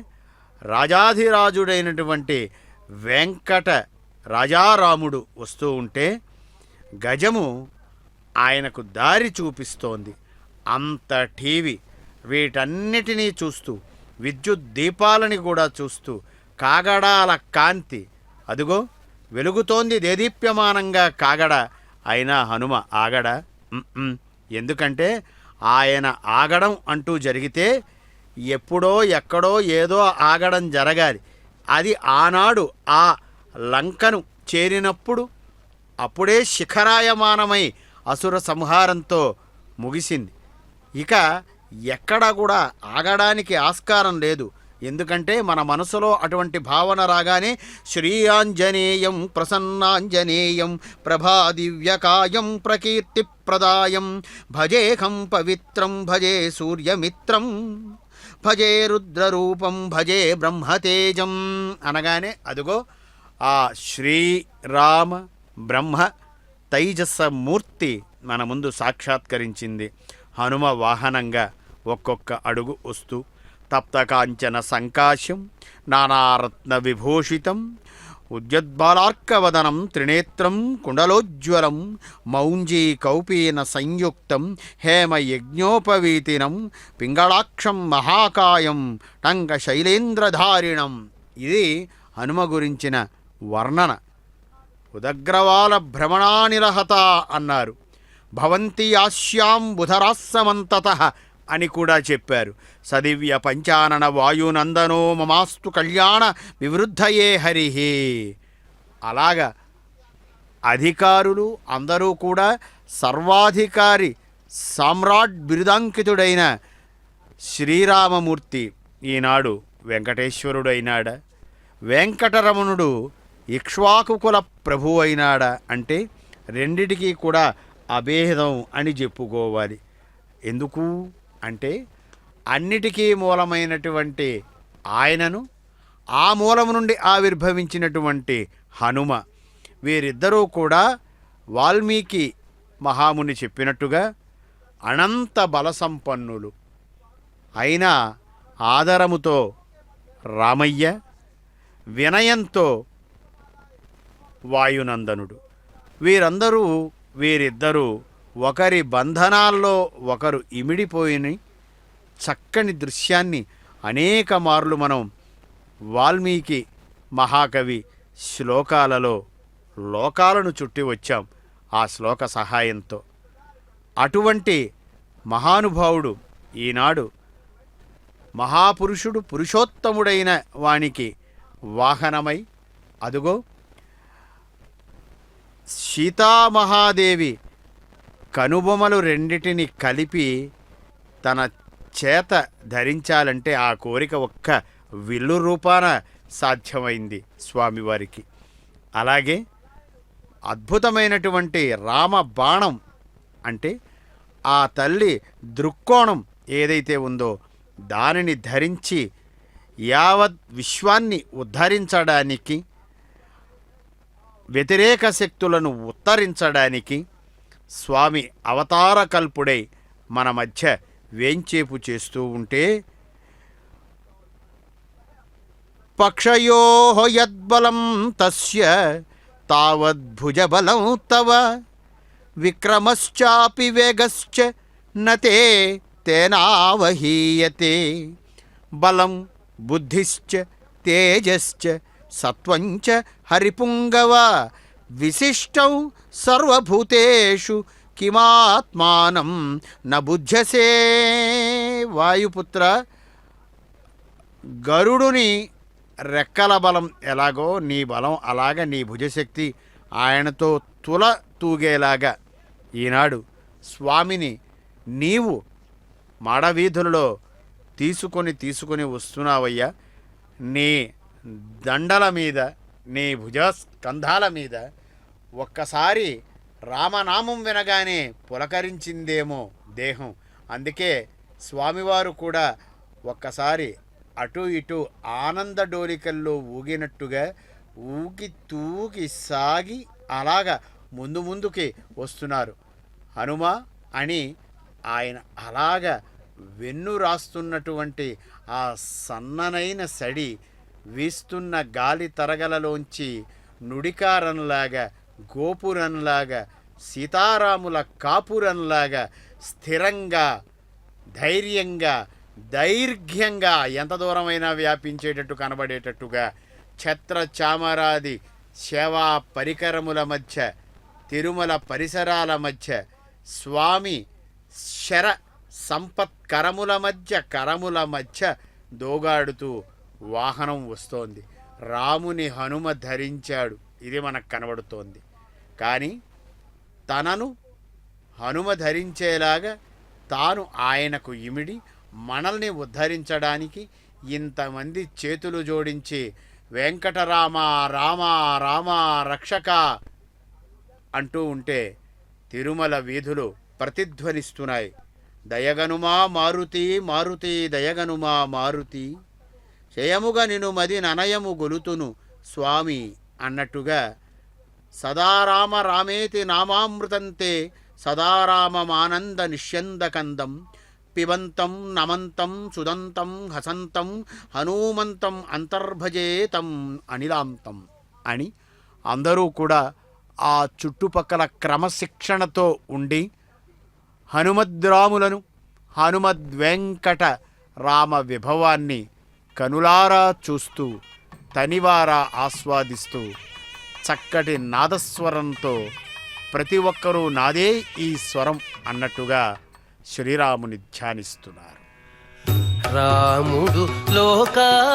రాజాధిరాజుడైనటువంటి వెంకట రాజారాముడు వస్తూ ఉంటే గజము ఆయనకు దారి చూపిస్తోంది. అంత టీవీ వీటన్నిటినీ చూస్తూ విద్యుత్ దీపాలని కూడా చూస్తూ కాగడాల కాంతి అదుగో వెలుగుతోంది దేదీప్యమానంగా కాగడ. అయినా హనుమ ఆగడ. ఎందుకంటే ఆయన ఆగడం అంటూ జరిగితే ఎప్పుడో ఎక్కడో ఏదో ఆగడం జరగాలి. అది ఆనాడు ఆ లంకను చేరినప్పుడు అప్పుడే శిఖరాయమానమై అసుర సంహారంతో ముగిసింది. ఇక ఎక్కడ కూడా ఆగడానికి ఆస్కారం లేదు. ఎందుకంటే మన మనసులో అటువంటి భావన రాగానే శ్రీ ఆంజనేయం ప్రసన్నాంజనేయం ప్రభాదివ్యకాయం ప్రకీర్తిప్రదాయం భజేహం పవిత్రం భజే సూర్యమిత్రం భజే రుద్రరూపం భజే బ్రహ్మతేజం అనగానే అదుగో ఆ శ్రీరామ బ్రహ్మ తైజస మూర్తి మన ముందు సాక్షాత్కరించింది. హనుమ వాహనంగా ఒక్కొక్క అడుగు వస్తూ తప్తకాంచన సంకాశం నానారత్న విభూషితం ఉద్యద్బాలార్కవదనం త్రినేత్రం కుండలోజ్వలం మౌంజీ కౌపీన సంయుక్తం హేమ యజ్ఞోపవీతినం పింగళాక్షం మహాకాయం టంక శైలేంద్రధారిణం. ఇది హనుమ గురించిన వర్ణన. ఉదగ్రవాల భ్రమణానిరహత అన్నారు. భవంతి ఆశ్యాం బుధరాస్సమంతతః అని కూడా చెప్పారు. సదివ్య పంచానన వాయునందనో మమాస్తు కళ్యాణ వివృద్ధయే హరిహి. అలాగా అధికారులు అందరూ కూడా సర్వాధికారి సామ్రాట్ బిరుదాంకితుడైన శ్రీరామమూర్తి ఈనాడు వెంకటేశ్వరుడైనాడా, వెంకటరమణుడు ఇక్ష్వాకుకుల ప్రభు అయినాడా అంటే రెండిటికీ కూడా అభేదం అని చెప్పుకోవాలి. ఎందుకు అంటే అన్నిటికీ మూలమైనటువంటి ఆయనను, ఆ మూలము నుండి ఆవిర్భవించినటువంటి హనుమ, వీరిద్దరూ కూడా వాల్మీకి మహాముని చెప్పినట్టుగా అనంత బలసంపన్నులు. అయినా ఆదరముతో రామయ్య, వినయంతో వాయునందనుడు. వీరిద్దరూ ఒకరి బంధనాల్లో ఒకరు ఇమిడిపోయిన చక్కని దృశ్యాన్ని అనేక మార్లు మనం వాల్మీకి మహాకవి శ్లోకాలలో లోకాలను చుట్టి వచ్చాం ఆ శ్లోక సహాయంతో. అటువంటి మహానుభావుడు ఈనాడు మహాపురుషుడు పురుషోత్తముడైన వానికి వాహనమై అదుగో సీతామహాదేవి కనుబొమలు రెండిటిని కలిపి తన చేత ధరించాలంటే ఆ కోరిక ఒక్క విల్లు రూపాన సాధ్యమైంది స్వామివారికి. అలాగే అద్భుతమైనటువంటి రామ బాణం అంటే ఆ తల్లి దృక్కోణం ఏదైతే ఉందో దానిని ధరించి యావత్ విశ్వాన్ని ఉద్ధరించడానికి, వ్యతిరేక శక్తులను ఉత్తరించడానికి స్వామి అవతారకల్పుడై మన మధ్య వేంచేపు చేస్తూ ఉంటే పక్షయోః యద్బలం తస్య తావద్భుజబలం తవ విక్రమశ్చాపి వేగశ్చ నతే తేనావహీయతే బలం బుద్ధిశ్చ తేజశ్చ సత్వంచ హరిపుంగవ విశిష్టం సర్వభూతేషు కిమాత్మానం న బుధ్యసే. వాయుపుత్ర, గరుడుని రెక్కల బలం ఎలాగో నీ బలం అలాగ నీ భుజశక్తి ఆయనతో తుల తూగేలాగా ఈనాడు స్వామిని నీవు మాడవీధులలో తీసుకొని వస్తున్నావయ్యా. నీ దండల మీద, నీ భుజస్కంధాల మీద ఒక్కసారి రామనామం వినగానే పులకరించిందేమో దేహం. అందుకే స్వామివారు కూడా ఒక్కసారి అటు ఇటు ఆనంద డోలికల్లో ఊగినట్టుగా ఊగి తూగి సాగి అలాగా ముందుకి వస్తున్నారు. హనుమ అని ఆయన అలాగా వెన్ను రాస్తున్నటువంటి ఆ సన్ననైన సడి వీస్తున్న గాలి తరగలలోంచి నుడికారంలాగా, గోపురంలాగా, సీతారాముల కాపురంలాగా స్థిరంగా, ధైర్యంగా, దైర్ఘ్యంగా ఎంత దూరమైనా వ్యాపించేటట్టు కనబడేటట్టుగా ఛత్ర చామరాది సేవా పరికరముల మధ్య, తిరుమల పరిసరాల మధ్య, స్వామి శర సంపత్కరముల మధ్య, కరముల మధ్య దోగాడుతూ వాహనం వస్తోంది. రాముని హనుమ ధరించాడు, ఇది మనకు కనబడుతోంది. కానీ తనను హనుమ ధరించేలాగా తాను ఆయనకు ఇమిడి మనల్ని ఉద్ధరించడానికి ఇంతమంది చేతులు జోడించి వెంకటరామ రామ రామ రక్షక అంటూ ఉంటే తిరుమల వీధులు ప్రతిధ్వనిస్తున్నాయి. దయగనుమా మారుతి మారుతి దయగనుమా మారుతి, జయముగా నిను మది ననయము గొలుతును స్వామి అన్నట్టుగా సదారామ రామేతి నామామృతంతే సదారామమానంద నిష్యందకందం పిబంతం నమంతం సుదంతం హసంతం హనుమంతం అంతర్భజేతం అనిలాంతం అని అందరూ కూడా ఆ చుట్టుపక్కల క్రమశిక్షణతో ఉండి హనుమద్రాములను హనుమద్వెంకట రామ విభవాన్ని కనులారా చూస్తూ తనివారా ఆస్వాదిస్తూ చక్కటి నాదస్వరంతో ప్రతి ఒక్కరూ నాదే ఈ స్వరం అన్నట్టుగా శ్రీరాముని ధ్యానిస్తున్నారు.
రాముడు లోకాభిరాముడు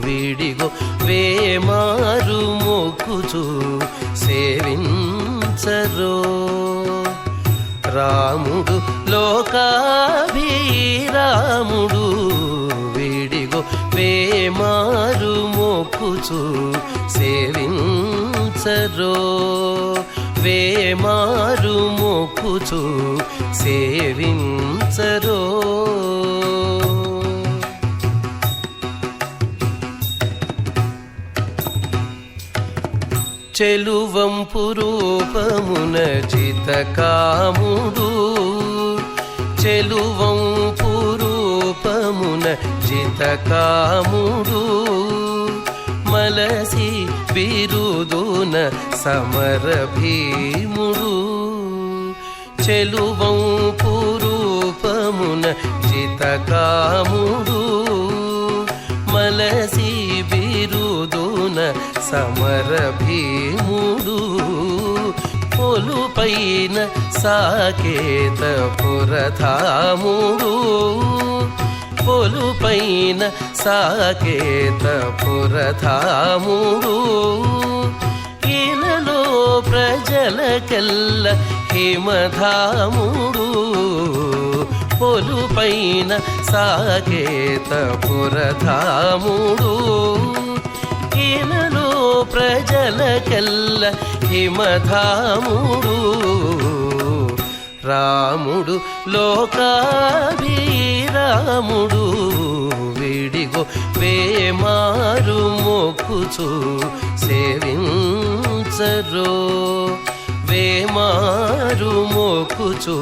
వీడిగో వేమారు మొక్కుచు సేవించరో. రాముడు లోకాభిరాముడు వీడిగో వేమారు మొక్కుచు సేవించరో. వేమారు మొక్కుచు సేవించరో. చెలువంపు రూపమున జితకాముడు, చెలువంపు రూపమున జితకాముడు, మలసి బిరుదున సమర భీముడు. చెలువంపు రూపమున జితకాముడు, మలసి బిరుదున సమర భీముడు. పొలుపైన సాకేత పురధాముడు, పొలుపైన సాకేత పురధాముడు. ఈనలో ప్రజలకెల్ల హిమధాముడు, పొలుపైన సాకేత పురధాముడు. ఈనలో ప్రజలకెల్ల హిమధాముడు. రాముడు లోకాభిరాముడు వీడిగో వేమారు మొక్కుచు సేవించరో. వేమారు మొక్కుచు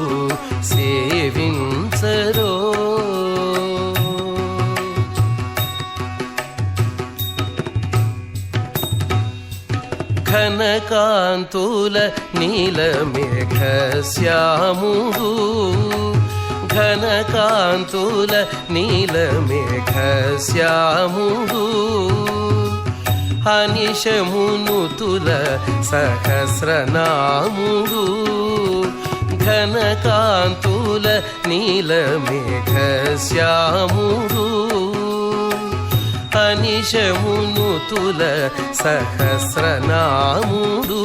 సేవించరో. ఘనకాంతుల నీలమేఘశ్యాముడు, ఘనకాంతుల నీలమేఘశ్యాముడు. అనిశమునుతుల సహస్రనాముడు, ఘనకాంతుల నీలమేఘశ్యాముడు. అనిశమునుతుల సహస్రనాముడు.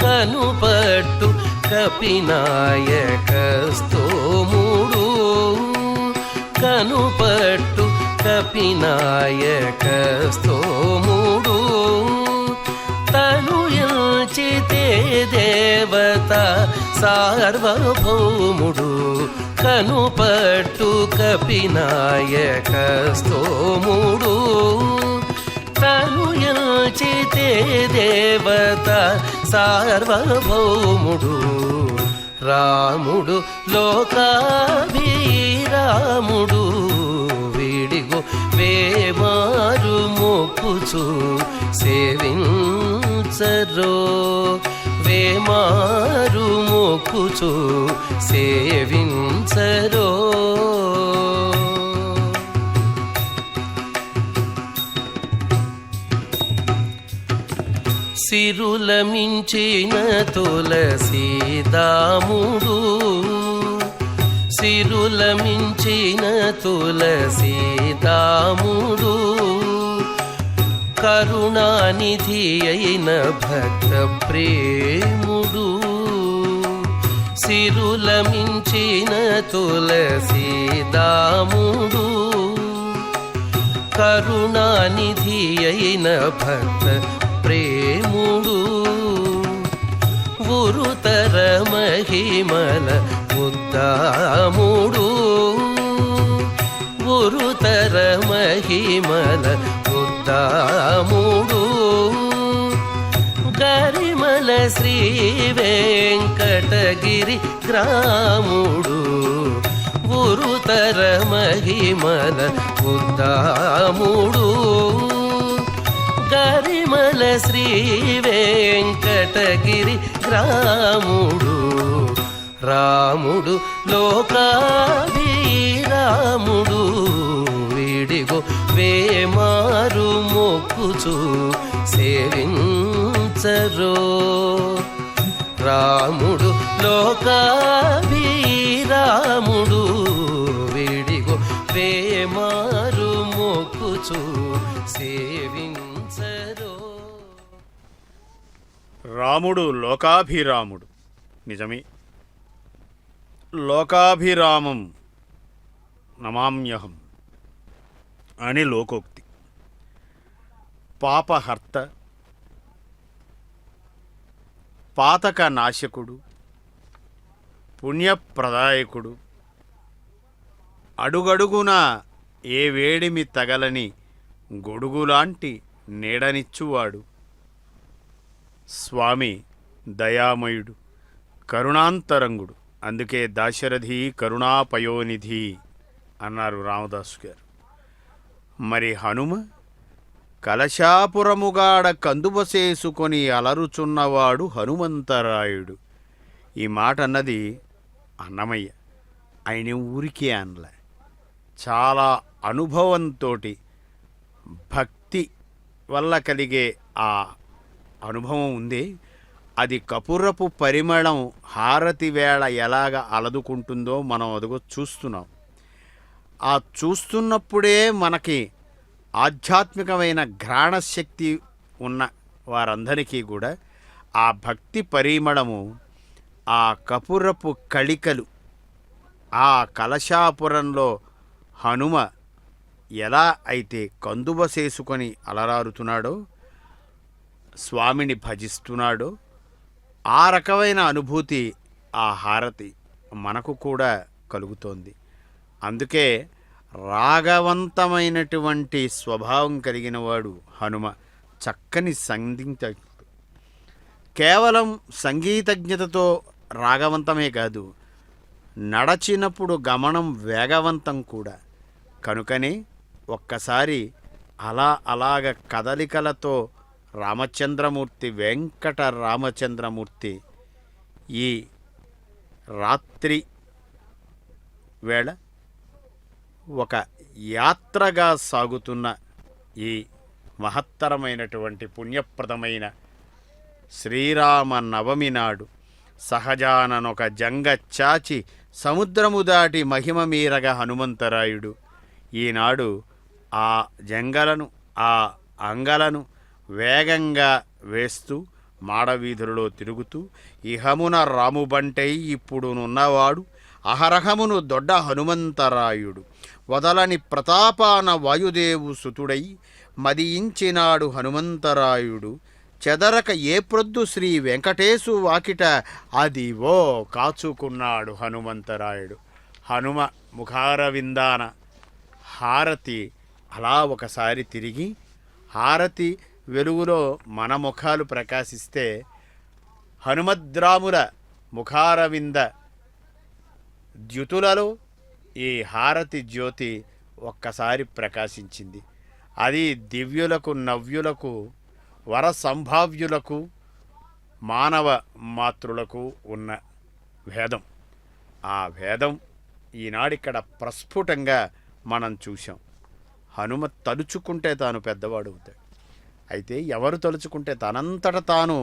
కనుపట్టు కపినాయకస్తోముడు, కనుపట్టు కపినాయకస్తోముడు. తను ఎంచితే దేవత సార్వభౌముడు, కనుపట్టు కపినాయకస్తోముడు. తను ఎంచితే దేవత సార్వభౌముడు. రాముడు లోకాభిరాముడు వీడిగో వేమారు మొక్కుచు సేవించరో. వేమారు మొక్కుచు సేవించరో. సిరుల మించిన తులసీదాముడు, సిరుల మించిన తులసీదాముడు. కరుణానిధి అయిన భక్త ప్రేముడు, సిరుల మించిన తులసీదాముడు కరుణానిధి అయిన భక్త ప్రేముడు ఉరుతర మహిమల ఉద్దాముడు ఉరుతర మహిమల ఉద్దాముడు గరిమల శ్రీ వెంకటగిరి గ్రాముడు ఉరుతర మహిమల ఉద్దాముడు గరిమల శ్రీ వెంకటగిరి గ్రాముడు రాముడు లోకాభిరాముడు విడిగో వేమారు మొక్కుచు సేవించరో రాముడు లోకాభిరాముడు విడిగో వేమారు మొక్కుచు సేవించరో.
రాముడు లోకాభిరాముడు నిజమే. లోకాభిరామం నమామ్యహం అని లోకోక్తి. పాపహర్త, పాతక నాశకుడు, పుణ్యప్రదాయకుడు, అడుగడుగున ఏ వేడిమి తగలని గొడుగులాంటి నీడనిచ్చువాడు స్వామి దయామయుడు, కరుణాంతరంగుడు. అందుకే దాశరథి కరుణాపయోనిధి అన్నారు రామదాసు గారు. మరి హనుమ కలశాపురముగాడ కందుబసేసుకొని అలరుచున్నవాడు హనుమంతరాయుడు. ఈ మాట అన్నది అన్నమయ్య. ఆయన ఊరికే అనలే, చాలా అనుభవంతో భక్తి వల్ల కలిగే ఆ అనుభవం ఉంది. అది కపురపు పరిమళం హారతి వేళ ఎలాగ అలదుకుంటుందో మనం అదిగో చూస్తున్నాం. ఆ చూస్తున్నప్పుడే మనకి ఆధ్యాత్మికమైన ఘ్రాణశక్తి ఉన్న వారందరికీ కూడా ఆ భక్తి పరిమళము, ఆ కపురపు కళికలు, ఆ కలశాపురంలో హనుమ ఎలా అయితే కందుబసేసుకొని అలరారుతున్నాడో, స్వామిని భజిస్తున్నాడో, ఆ రకమైన అనుభూతి ఆ హారతి మనకు కూడా కలుగుతోంది. అందుకే రాగవంతమైనటువంటి స్వభావం కలిగిన వాడు హనుమ. చక్కని సంగీతజ్ఞుడు. కేవలం సంగీతజ్ఞతతో రాగవంతమే కాదు, నడచినప్పుడు గమనం వేగవంతం కూడా. కనుకనే ఒక్కసారి అలాగ కదలికలతో రామచంద్రమూర్తి, వెంకట రామచంద్రమూర్తి ఈ రాత్రి వేళ ఒక యాత్రగా సాగుతున్న ఈ మహత్తరమైనటువంటి పుణ్యప్రదమైన శ్రీరామ నవమి నాడు సహజాననొక జంగ చాచి సముద్రము దాటి మహిమ మీరగ హనుమంతరాయుడు ఈనాడు ఆ జంగలను, ఆ అంగలను వేగంగా వేస్తూ మాడవీధులలో తిరుగుతూ ఇహమున రాముబంటై ఇప్పుడునున్నవాడు అహరహమును దొడ్డ హనుమంతరాయుడు వదలని ప్రతాపాన వాయుదేవు సుతుడై మదియించినాడు హనుమంతరాయుడు చెదరక ఏ ప్రొద్దు శ్రీ వెంకటేశు వాకిట అదివో కాచుకున్నాడు హనుమంతరాయుడు. హనుమ ముఖారవిందాన హారతి అలా ఒకసారి తిరిగి హారతి వెలుగులో మన ముఖాలు ప్రకాశిస్తే హనుమద్రాముల ముఖారవింద ద్యుతులలో ఈ హారతి జ్యోతి ఒక్కసారి ప్రకాశించింది. అది దివ్యులకు, నవ్యులకు, వర సంభావ్యులకు, మానవ మాతృలకు ఉన్న భేదం. ఆ భేదం ఈనాడిక్కడ ప్రస్ఫుటంగా మనం చూసాం. హనుమ తలుచుకుంటే తాను పెద్దవాడు అవుతాడు. అయితే ఎవరు తలుచుకుంటే తనంతట తాను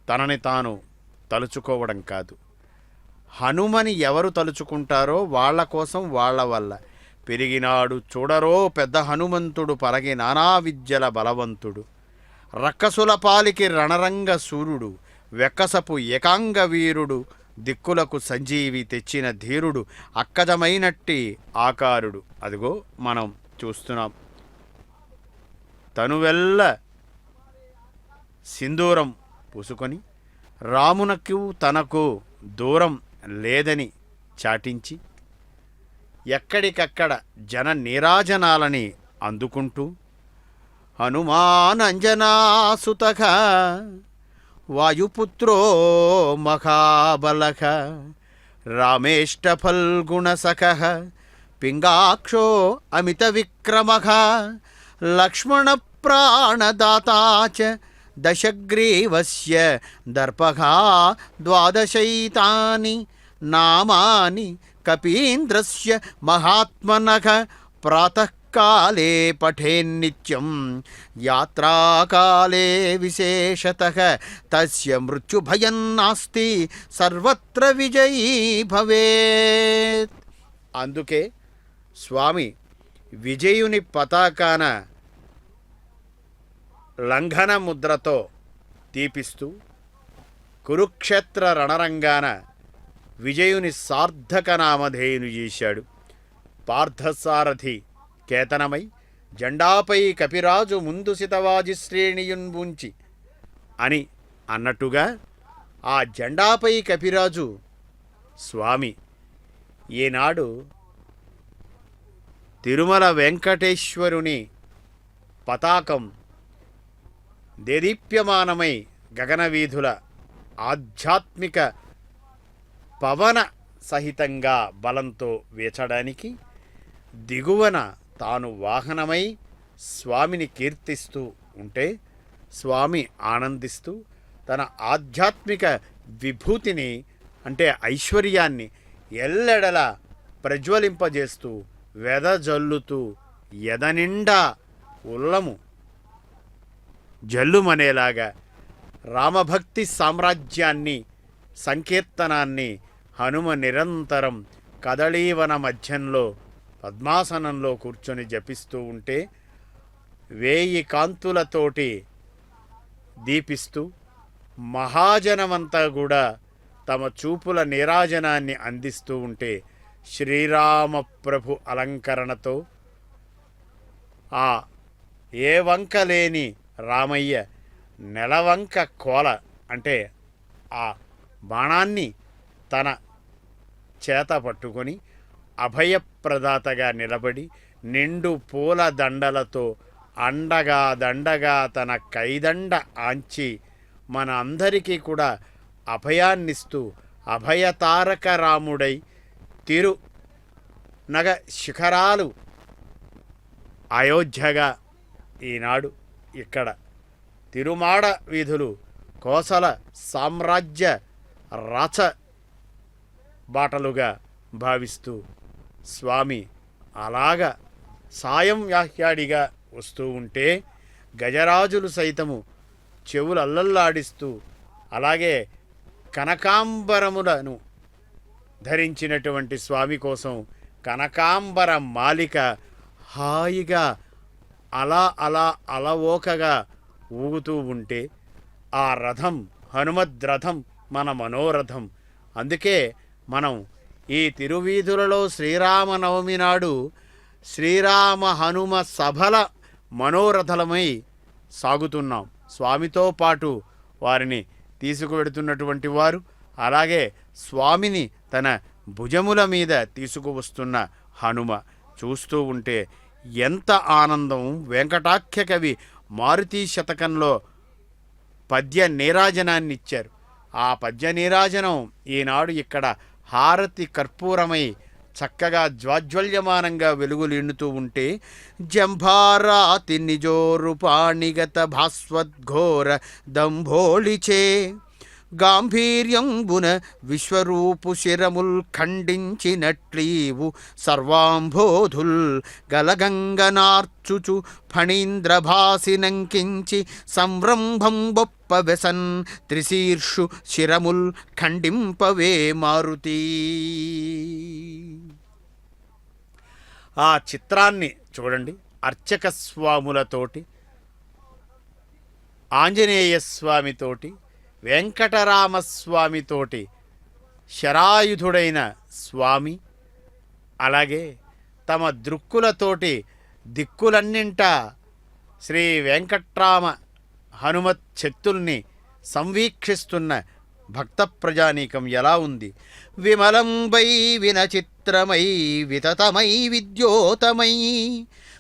తనని తాను తలుచుకోవడం కాదు. హనుమని ఎవరు తలుచుకుంటారో వాళ్ళ కోసం, వాళ్ళ వల్ల పెరిగినాడు చూడరో పెద్ద హనుమంతుడు పరగి నానా విద్యల బలవంతుడు రక్కసుల పాలికి రణరంగ సూర్యుడు వెక్కసపు ఏకాంగ వీరుడు దిక్కులకు సంజీవి తెచ్చిన ధీరుడు, అక్కజమైనట్టి ఆకారుడు. అదిగో మనం చూస్తున్నాం. తనువెల్ల సింధూరం పూసుకొని రామునకు తనకు దూరం లేదని చాటించి ఎక్కడికక్కడ జన నీరాజనాలని అందుకుంటూ హనుమానంజనాసుతః వాయుపుత్రో మహాబలః రామేష్టఫల్గుణసఖః పింగాక్షో అమితవిక్రమః లక్ష్మణప్రాణదాతా చ దశగ్రీవస్య దర్పః ద్వాదశైతాని నామాని కపీంద్రస్య మహాత్మనః ప్రాతఃకాలే పఠేన్నిత్యం యాత్రాకాలే విశేషతః తస్య మృత్యుభయం నాస్తి సర్వత్ర విజయీ భవేత్. అందుకే స్వామి విజయుని పతాకాన లంఘన ముద్రతో తీపిస్తూ కురుక్షేత్ర రణరంగాన విజయుని సార్థక నామధేయుని చేశాడు. పార్థసారథి కేతనమై జెండాపై కపిరాజు ముందు సితవాజి శ్రేణియున్బుంచి అని అన్నట్టుగా ఆ జెండాపై కపిరాజు స్వామి ఈనాడు తిరుమల వెంకటేశ్వరుని పతాకం దేదీప్యమానమై గగనవీధుల ఆధ్యాత్మిక పవన సహితంగా బలంతో వేచడానికి దిగువన తాను వాహనమై స్వామిని కీర్తిస్తూ ఉంటే స్వామి ఆనందిస్తూ తన ఆధ్యాత్మిక విభూతిని అంటే ఐశ్వర్యాన్ని ఎల్లెడలా ప్రజ్వలింపజేస్తూ వెదజల్లుతూ ఎదనిండా ఉల్లము జల్లుమనేలాగా రామభక్తి సామ్రాజ్యాన్ని సంకీర్తనాన్ని హనుమ నిరంతరం కదళీవన మధ్యంలో పద్మాసనంలో కూర్చొని జపిస్తూ ఉంటే 1000 కాంతులతోటి దీపిస్తూ మహాజనమంతా కూడా తమ చూపుల నీరాజనాన్ని అందిస్తూ ఉంటే శ్రీరామ ప్రభు అలంకరణతో ఆ ఏ వంక లేని రామయ్య నెలవంక కోల అంటే ఆ బాణాన్ని తన చేత పట్టుకొని అభయప్రదాతగా నిలబడి నిండు పూల దండలతో అండగా దండగా తన కైదండ ఆంచి మన అందరికీ కూడా అభయాన్నిస్తూ అభయతారక రాముడై తిరు నగ శిఖరాలు అయోధ్యగా ఈనాడు ఇక్కడ తిరుమాడ వీధులు కోసల సామ్రాజ్య రాచ బాటలుగా భావిస్తూ స్వామి అలాగా సాయం వ్యాహ్యాడిగా వస్తూ ఉంటే గజరాజులు సైతము చెవులు అల్లల్లాడిస్తూ అలాగే కనకాంబరములను ధరించినటువంటి స్వామి కోసం కనకాంబర మాలిక హాయిగా అలా అలవోకగా ఊగుతూ ఉంటే ఆ రథం హనుమద్రథం మన మనోరథం. అందుకే మనం ఈ తిరువీధులలో శ్రీరామనవమి నాడు శ్రీరామ హనుమ సభల మనోరథలమై సాగుతున్నాం. స్వామితో పాటు వారిని తీసుకువెడుతున్నటువంటి వారు అలాగే స్వామిని తన భుజముల మీద తీసుకువస్తున్న హనుమ చూస్తూ ఉంటే ఎంత ఆనందం. వెంకటాఖ్య కవి మారుతి శతకంలో పద్య నీరాజనాన్ని ఇచ్చారు. ఆ పద్య నీరాజనం ఈనాడు ఇక్కడ హారతి కర్పూరమై చక్కగా జ్వాజ్వల్యమానంగా వెలుగులిండుతూ ఉంటే జంభారాతి నిజోరుపాణిగత భాస్వద్ఘోర దంభోళిచే గాంభీర్యంబున విశ్వరూపు శిరముల్ ఖండించినట్లీవు సర్వాంబోధుల్ గలగంగనార్చుచు ఫణీంద్రభాసినంకించి సంరంభం బొప్ప వెసన్ త్రిశీర్షు శిరముల్ ఖండింపవే మారుతి. ఆ చిత్రాన్ని చూడండి. అర్చక స్వాములతోటి ఆంజనేయ స్వామితోటి వెంకటరామస్వామితోటి శరాయుధుడైన స్వామి, అలాగే తమ దృక్కులతోటి దిక్కులన్నింటా శ్రీ వెంకట్రామ హనుమత్ శక్తుల్ని సంవీక్షిస్తున్న భక్త ప్రజానీకం ఎలా ఉంది? విమలంబై వినచిత్రమై వితతమై విద్యోతమై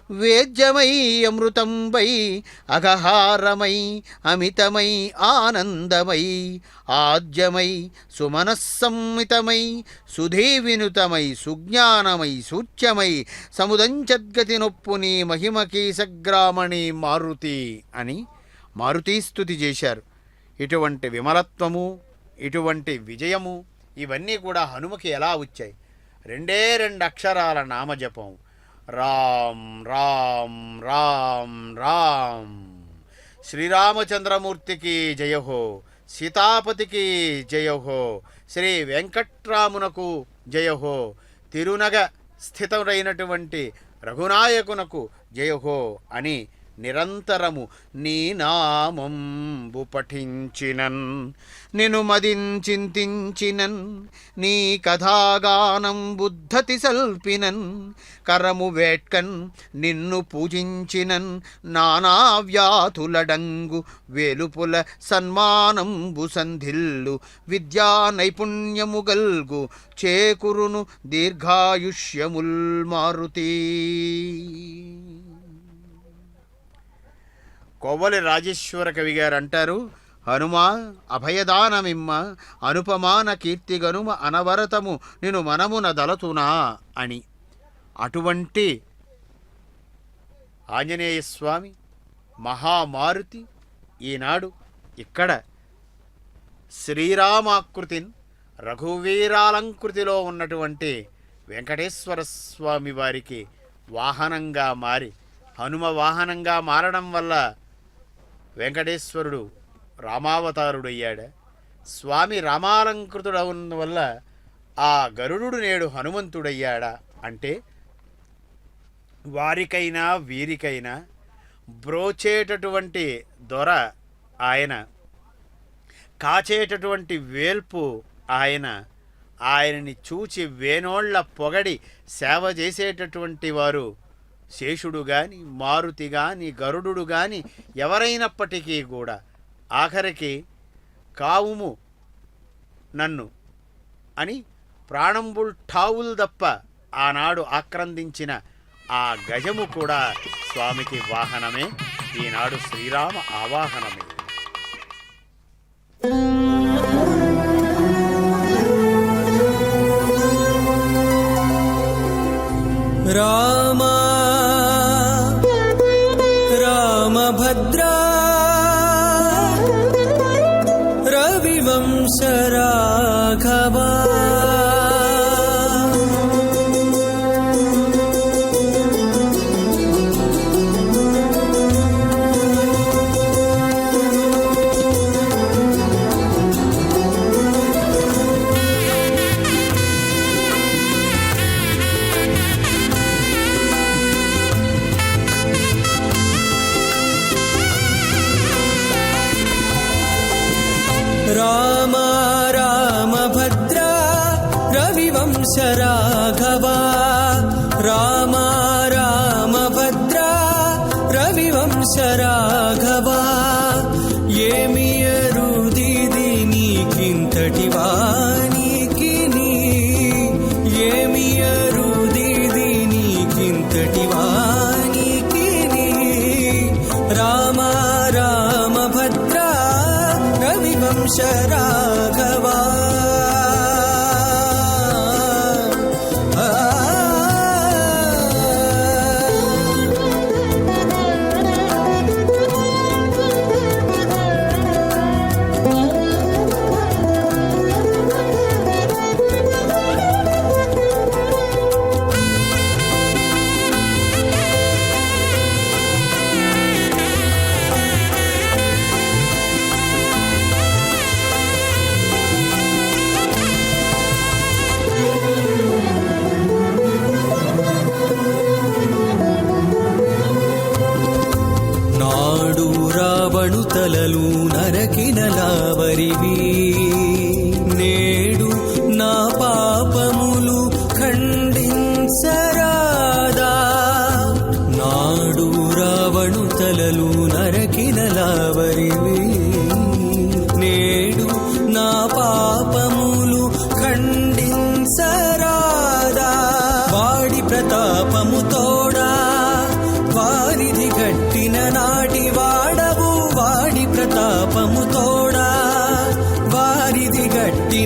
వేద్యమై అమృతంబై అగహారమై అమితమై ఆనందమై ఆద్యమై సుమనస్సంమితమై సుధీవినుతమై సుజ్ఞానమై సూచ్యమై సముదంచద్గతి నొప్పుని మహిమకీసగ్రామణి మారుతి అని మారుతీస్తుతి చేశారు. ఇటువంటి విమలత్వము, ఇటువంటి విజయము ఇవన్నీ కూడా హనుమకి ఎలా వచ్చాయి? 2 అక్షరాల నామజపం. రామ్ రామ్ రామ్ రామ్. శ్రీరామచంద్రమూర్తికి జయహో, సీతాపతికి జయహో, శ్రీ వెంకట్రామునకు జయహో, తిరునగ స్థితుడైనటువంటి రఘునాయకునకు జయహో అని నిరంతరము నీ నామంబు పఠించినన్, నిను మదించింతించినన్, నీ కథాగానం బుద్ధతి సల్పినన్, కరము వేట్కన్ నిన్ను పూజించినన్, నానావ్యాధులడంగు వేలుపుల సన్మానంబు సంధిల్లు, విద్యా నైపుణ్యము గల్గు చేకురును దీర్ఘాయుష్యముల్ మారుతి. కొవ్వలి రాజేశ్వర కవి గారు అంటారు, హనుమా అభయదానమిమ్మ అనుపమాన కీర్తిగనుమ అనవరతము నిను మనమున దలతునా అని. అటువంటి ఆంజనేయ స్వామి మహామారుతి ఈనాడు ఇక్కడ శ్రీరామాకృతిని రఘువీరాలంకృతిలో ఉన్నటువంటి వెంకటేశ్వర స్వామి వారికి వాహనంగా మారి, హనుమ వాహనంగా మారడం వల్ల వెంకటేశ్వరుడు రామావతారుడయ్యాడా? స్వామి రామాలంకృతుడవడం వల్ల ఆ గరుడు నేడు హనుమంతుడయ్యాడా? అంటే వారికైనా వీరికైనా బ్రోచేటటువంటి దొర ఆయన, కాచేటటువంటి వేల్పు ఆయన, ఆయనని చూచి వేనోళ్ల పొగడి సేవ చేసేటటువంటి వారు శేషుడు గాని, మారుతి గాని, గరుడు గాని ఎవరైనప్పటికీ కూడా ఆఖరికి కావుము నన్ను అని ప్రాణంబుల్ ఠావుల్ దప్ప ఆనాడు ఆక్రందించిన ఆ గజము కూడా స్వామికి వాహనమే. ఈనాడు శ్రీరామ ఆవాహనమే.
రామా రామభద్రా రవివంశ రాఘవా రామ రామభద్ర రవివంశ రాఘవా రామ రామభద్ర రవివంశ రాఘవా ఏమి అరుదిది నీకింతటి వానికి ఏమి అరుదిది నీకింతటి వానికి రామ రామభద్ర రవివంశ రాఘవా నాడు రావణు తలలు నరకిన లావరివి నేడు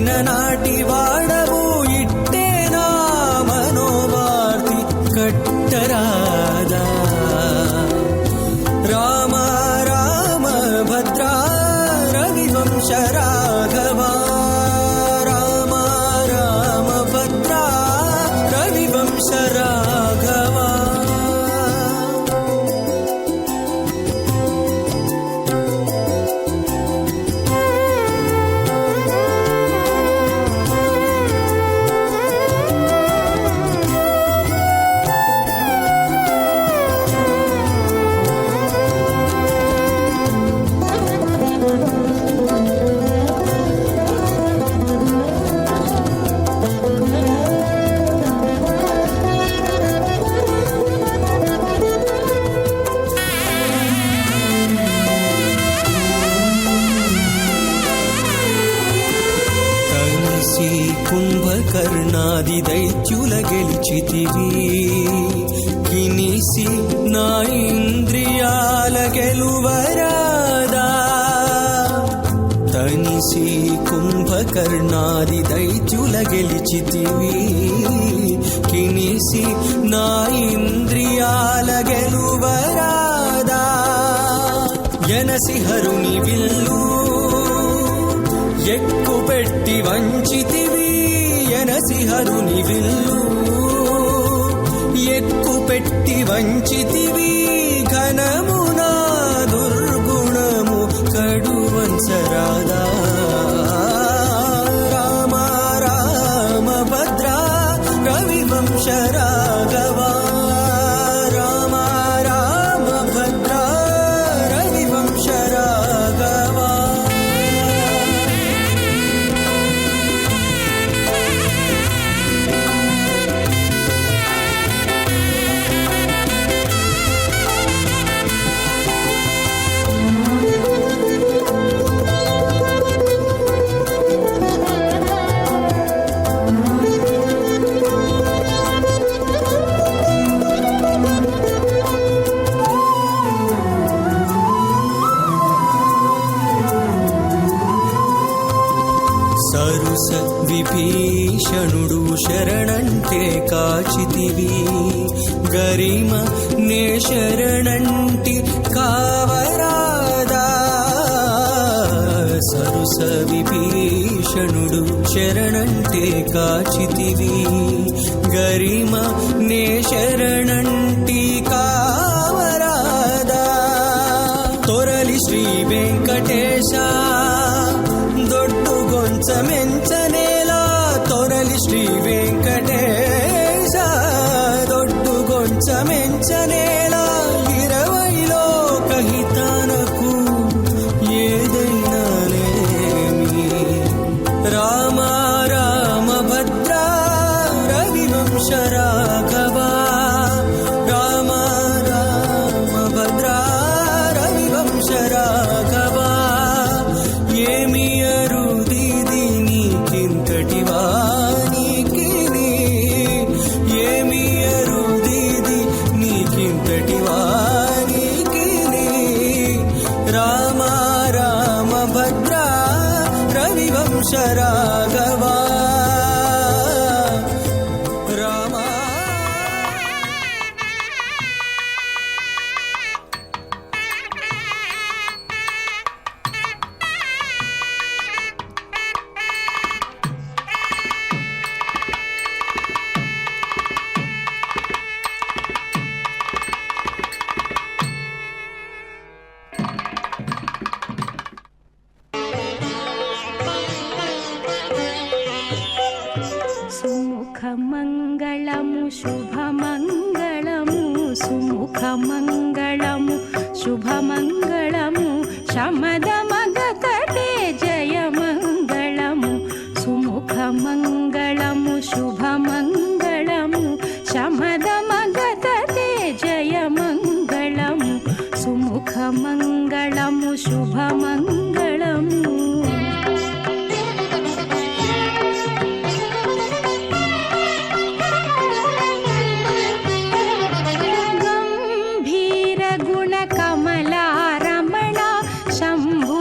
నాటి వాడవు ఇట్టే నా మనోవార్తి కట్టరాదా రామ రామ భద్రా రవివంశ రాఘవా రామ రామ భద్రా రవివంశ రాఘవా కుంభకర్ణాది దైత్యుల గెలిచితివి కినిసి నా ఇంద్రియాల గెలువరాదా తనిసి కుంభకర్ణాది దైత్యుల గెలిచితివి కినిసి నా ఇంద్రియాల గెలువరాదా ఎనసి హరుని విల్లు ఎక్కుపెట్టి వంచితివి ఎనసి హరుని విల్లు ఎక్కుపెట్టి వంచితివి ఘనమునా దుర్గుణము కడువంచరాదా రామ రామ భద్రా రవివంశ రాఘవా రామ రామ భద్రా రవివంశ రాఘవా సరుస విభీషణుడు శరణంటే కాచితివి గరిమ నే శరణంటి కావరాదా సరుస విభీషణుడు శరణంటే కాచితివి గరిమ నే శరణంటి కావరాదా తొరలి శ్రీ వెంకటేశ దొడ్డు గొంచమెంచనేలా తొరలి శ్రీ వెంకటేశ దొడ్డు గొంచమెంచనేలా 20 లోకహితానకు ఏదైనా లేమి రామ రామ భద్రా రవివంశ రాఘవా రామ రామ భద్రా రవివంశ రాఘవా ఏమి అరుదిది నీకింతటి వానికిని ఏమి అరుదిది నీకింతటి వానికిని రామ రామ భద్రా రవివంశ రాఘవా రామ
సుముఖమంగళము శుభమంగళము సుముఖమంగళము శుభమంగళము శమదమగతటే జయమంగళము సుముఖమంగళము శుభమంగళము శమదమగతటే జయమంగళము సుముఖమంగళము శుభమంగళము శంభు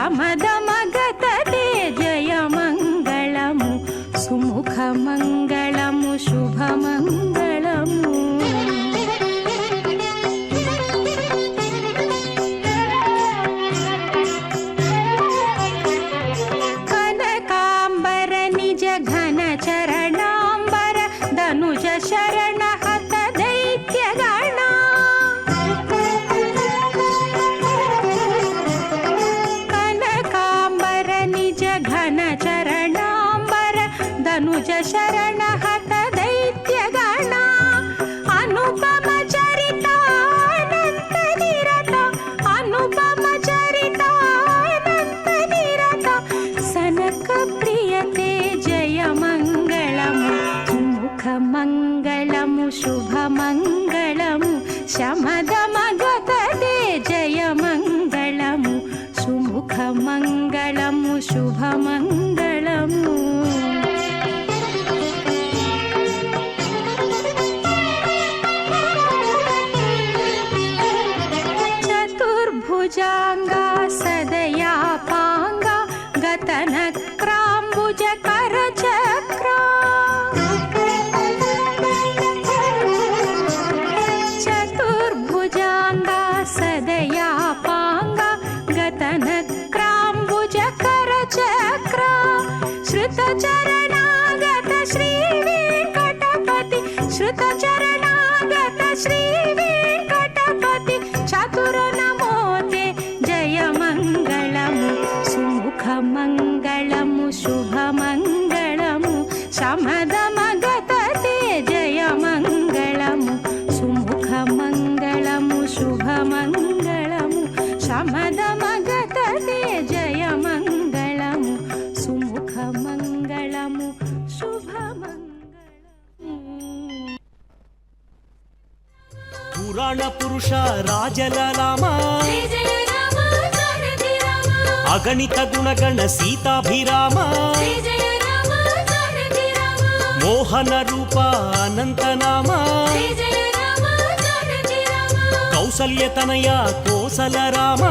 శమదమగతతే జయమంగళము సుముఖమంగళము శుభమంగళము కనకాంబర నిజ ఘన చరణాంబర ధనుజ శరణ హత దైత్యగణ కనకాంబర నిజ ఘన చరణాంబర ధనుజ శరణ హత దైత్యగణ అనుపమ చరితానంత నిరత అనుపమ చరితానంత నిరత సనక ప్రియతే జయమంగళము ముఖమంగళము శుభమంగళము శమదమగతతే జయమంగళము సుముఖమంగళము శుభమంగళము చతుర్భుజాంగా సదయాపాంగా గతనక్రాంబుజ కరచక్రా చతుర్భుజాంగా సదయాపాంగా గతనక్రాంబుజ కరచక్రా శ్రుతచరణాగత శ్రీ వెంకటపతి శ్రుతచరణాగత శ్రీ వెంకటపతి చతుర నమోతే జయమంగళము సుముఖమంగళము శుభమంగళము శమదమగతతే జయమంగళము సుముఖమంగళము శుభమంగళము శమదమగతతే జయమంగళము సుముఖమంగళము శుభమంగళము
పురాణ పురుష రాజలలామ అగణిత గుణగణ సీతాభిరామ మోహన రూప అనంతనామ కౌసల్యతనయ కోసల రామ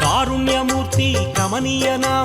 కారుణ్యమూర్తి కమనీయ నామ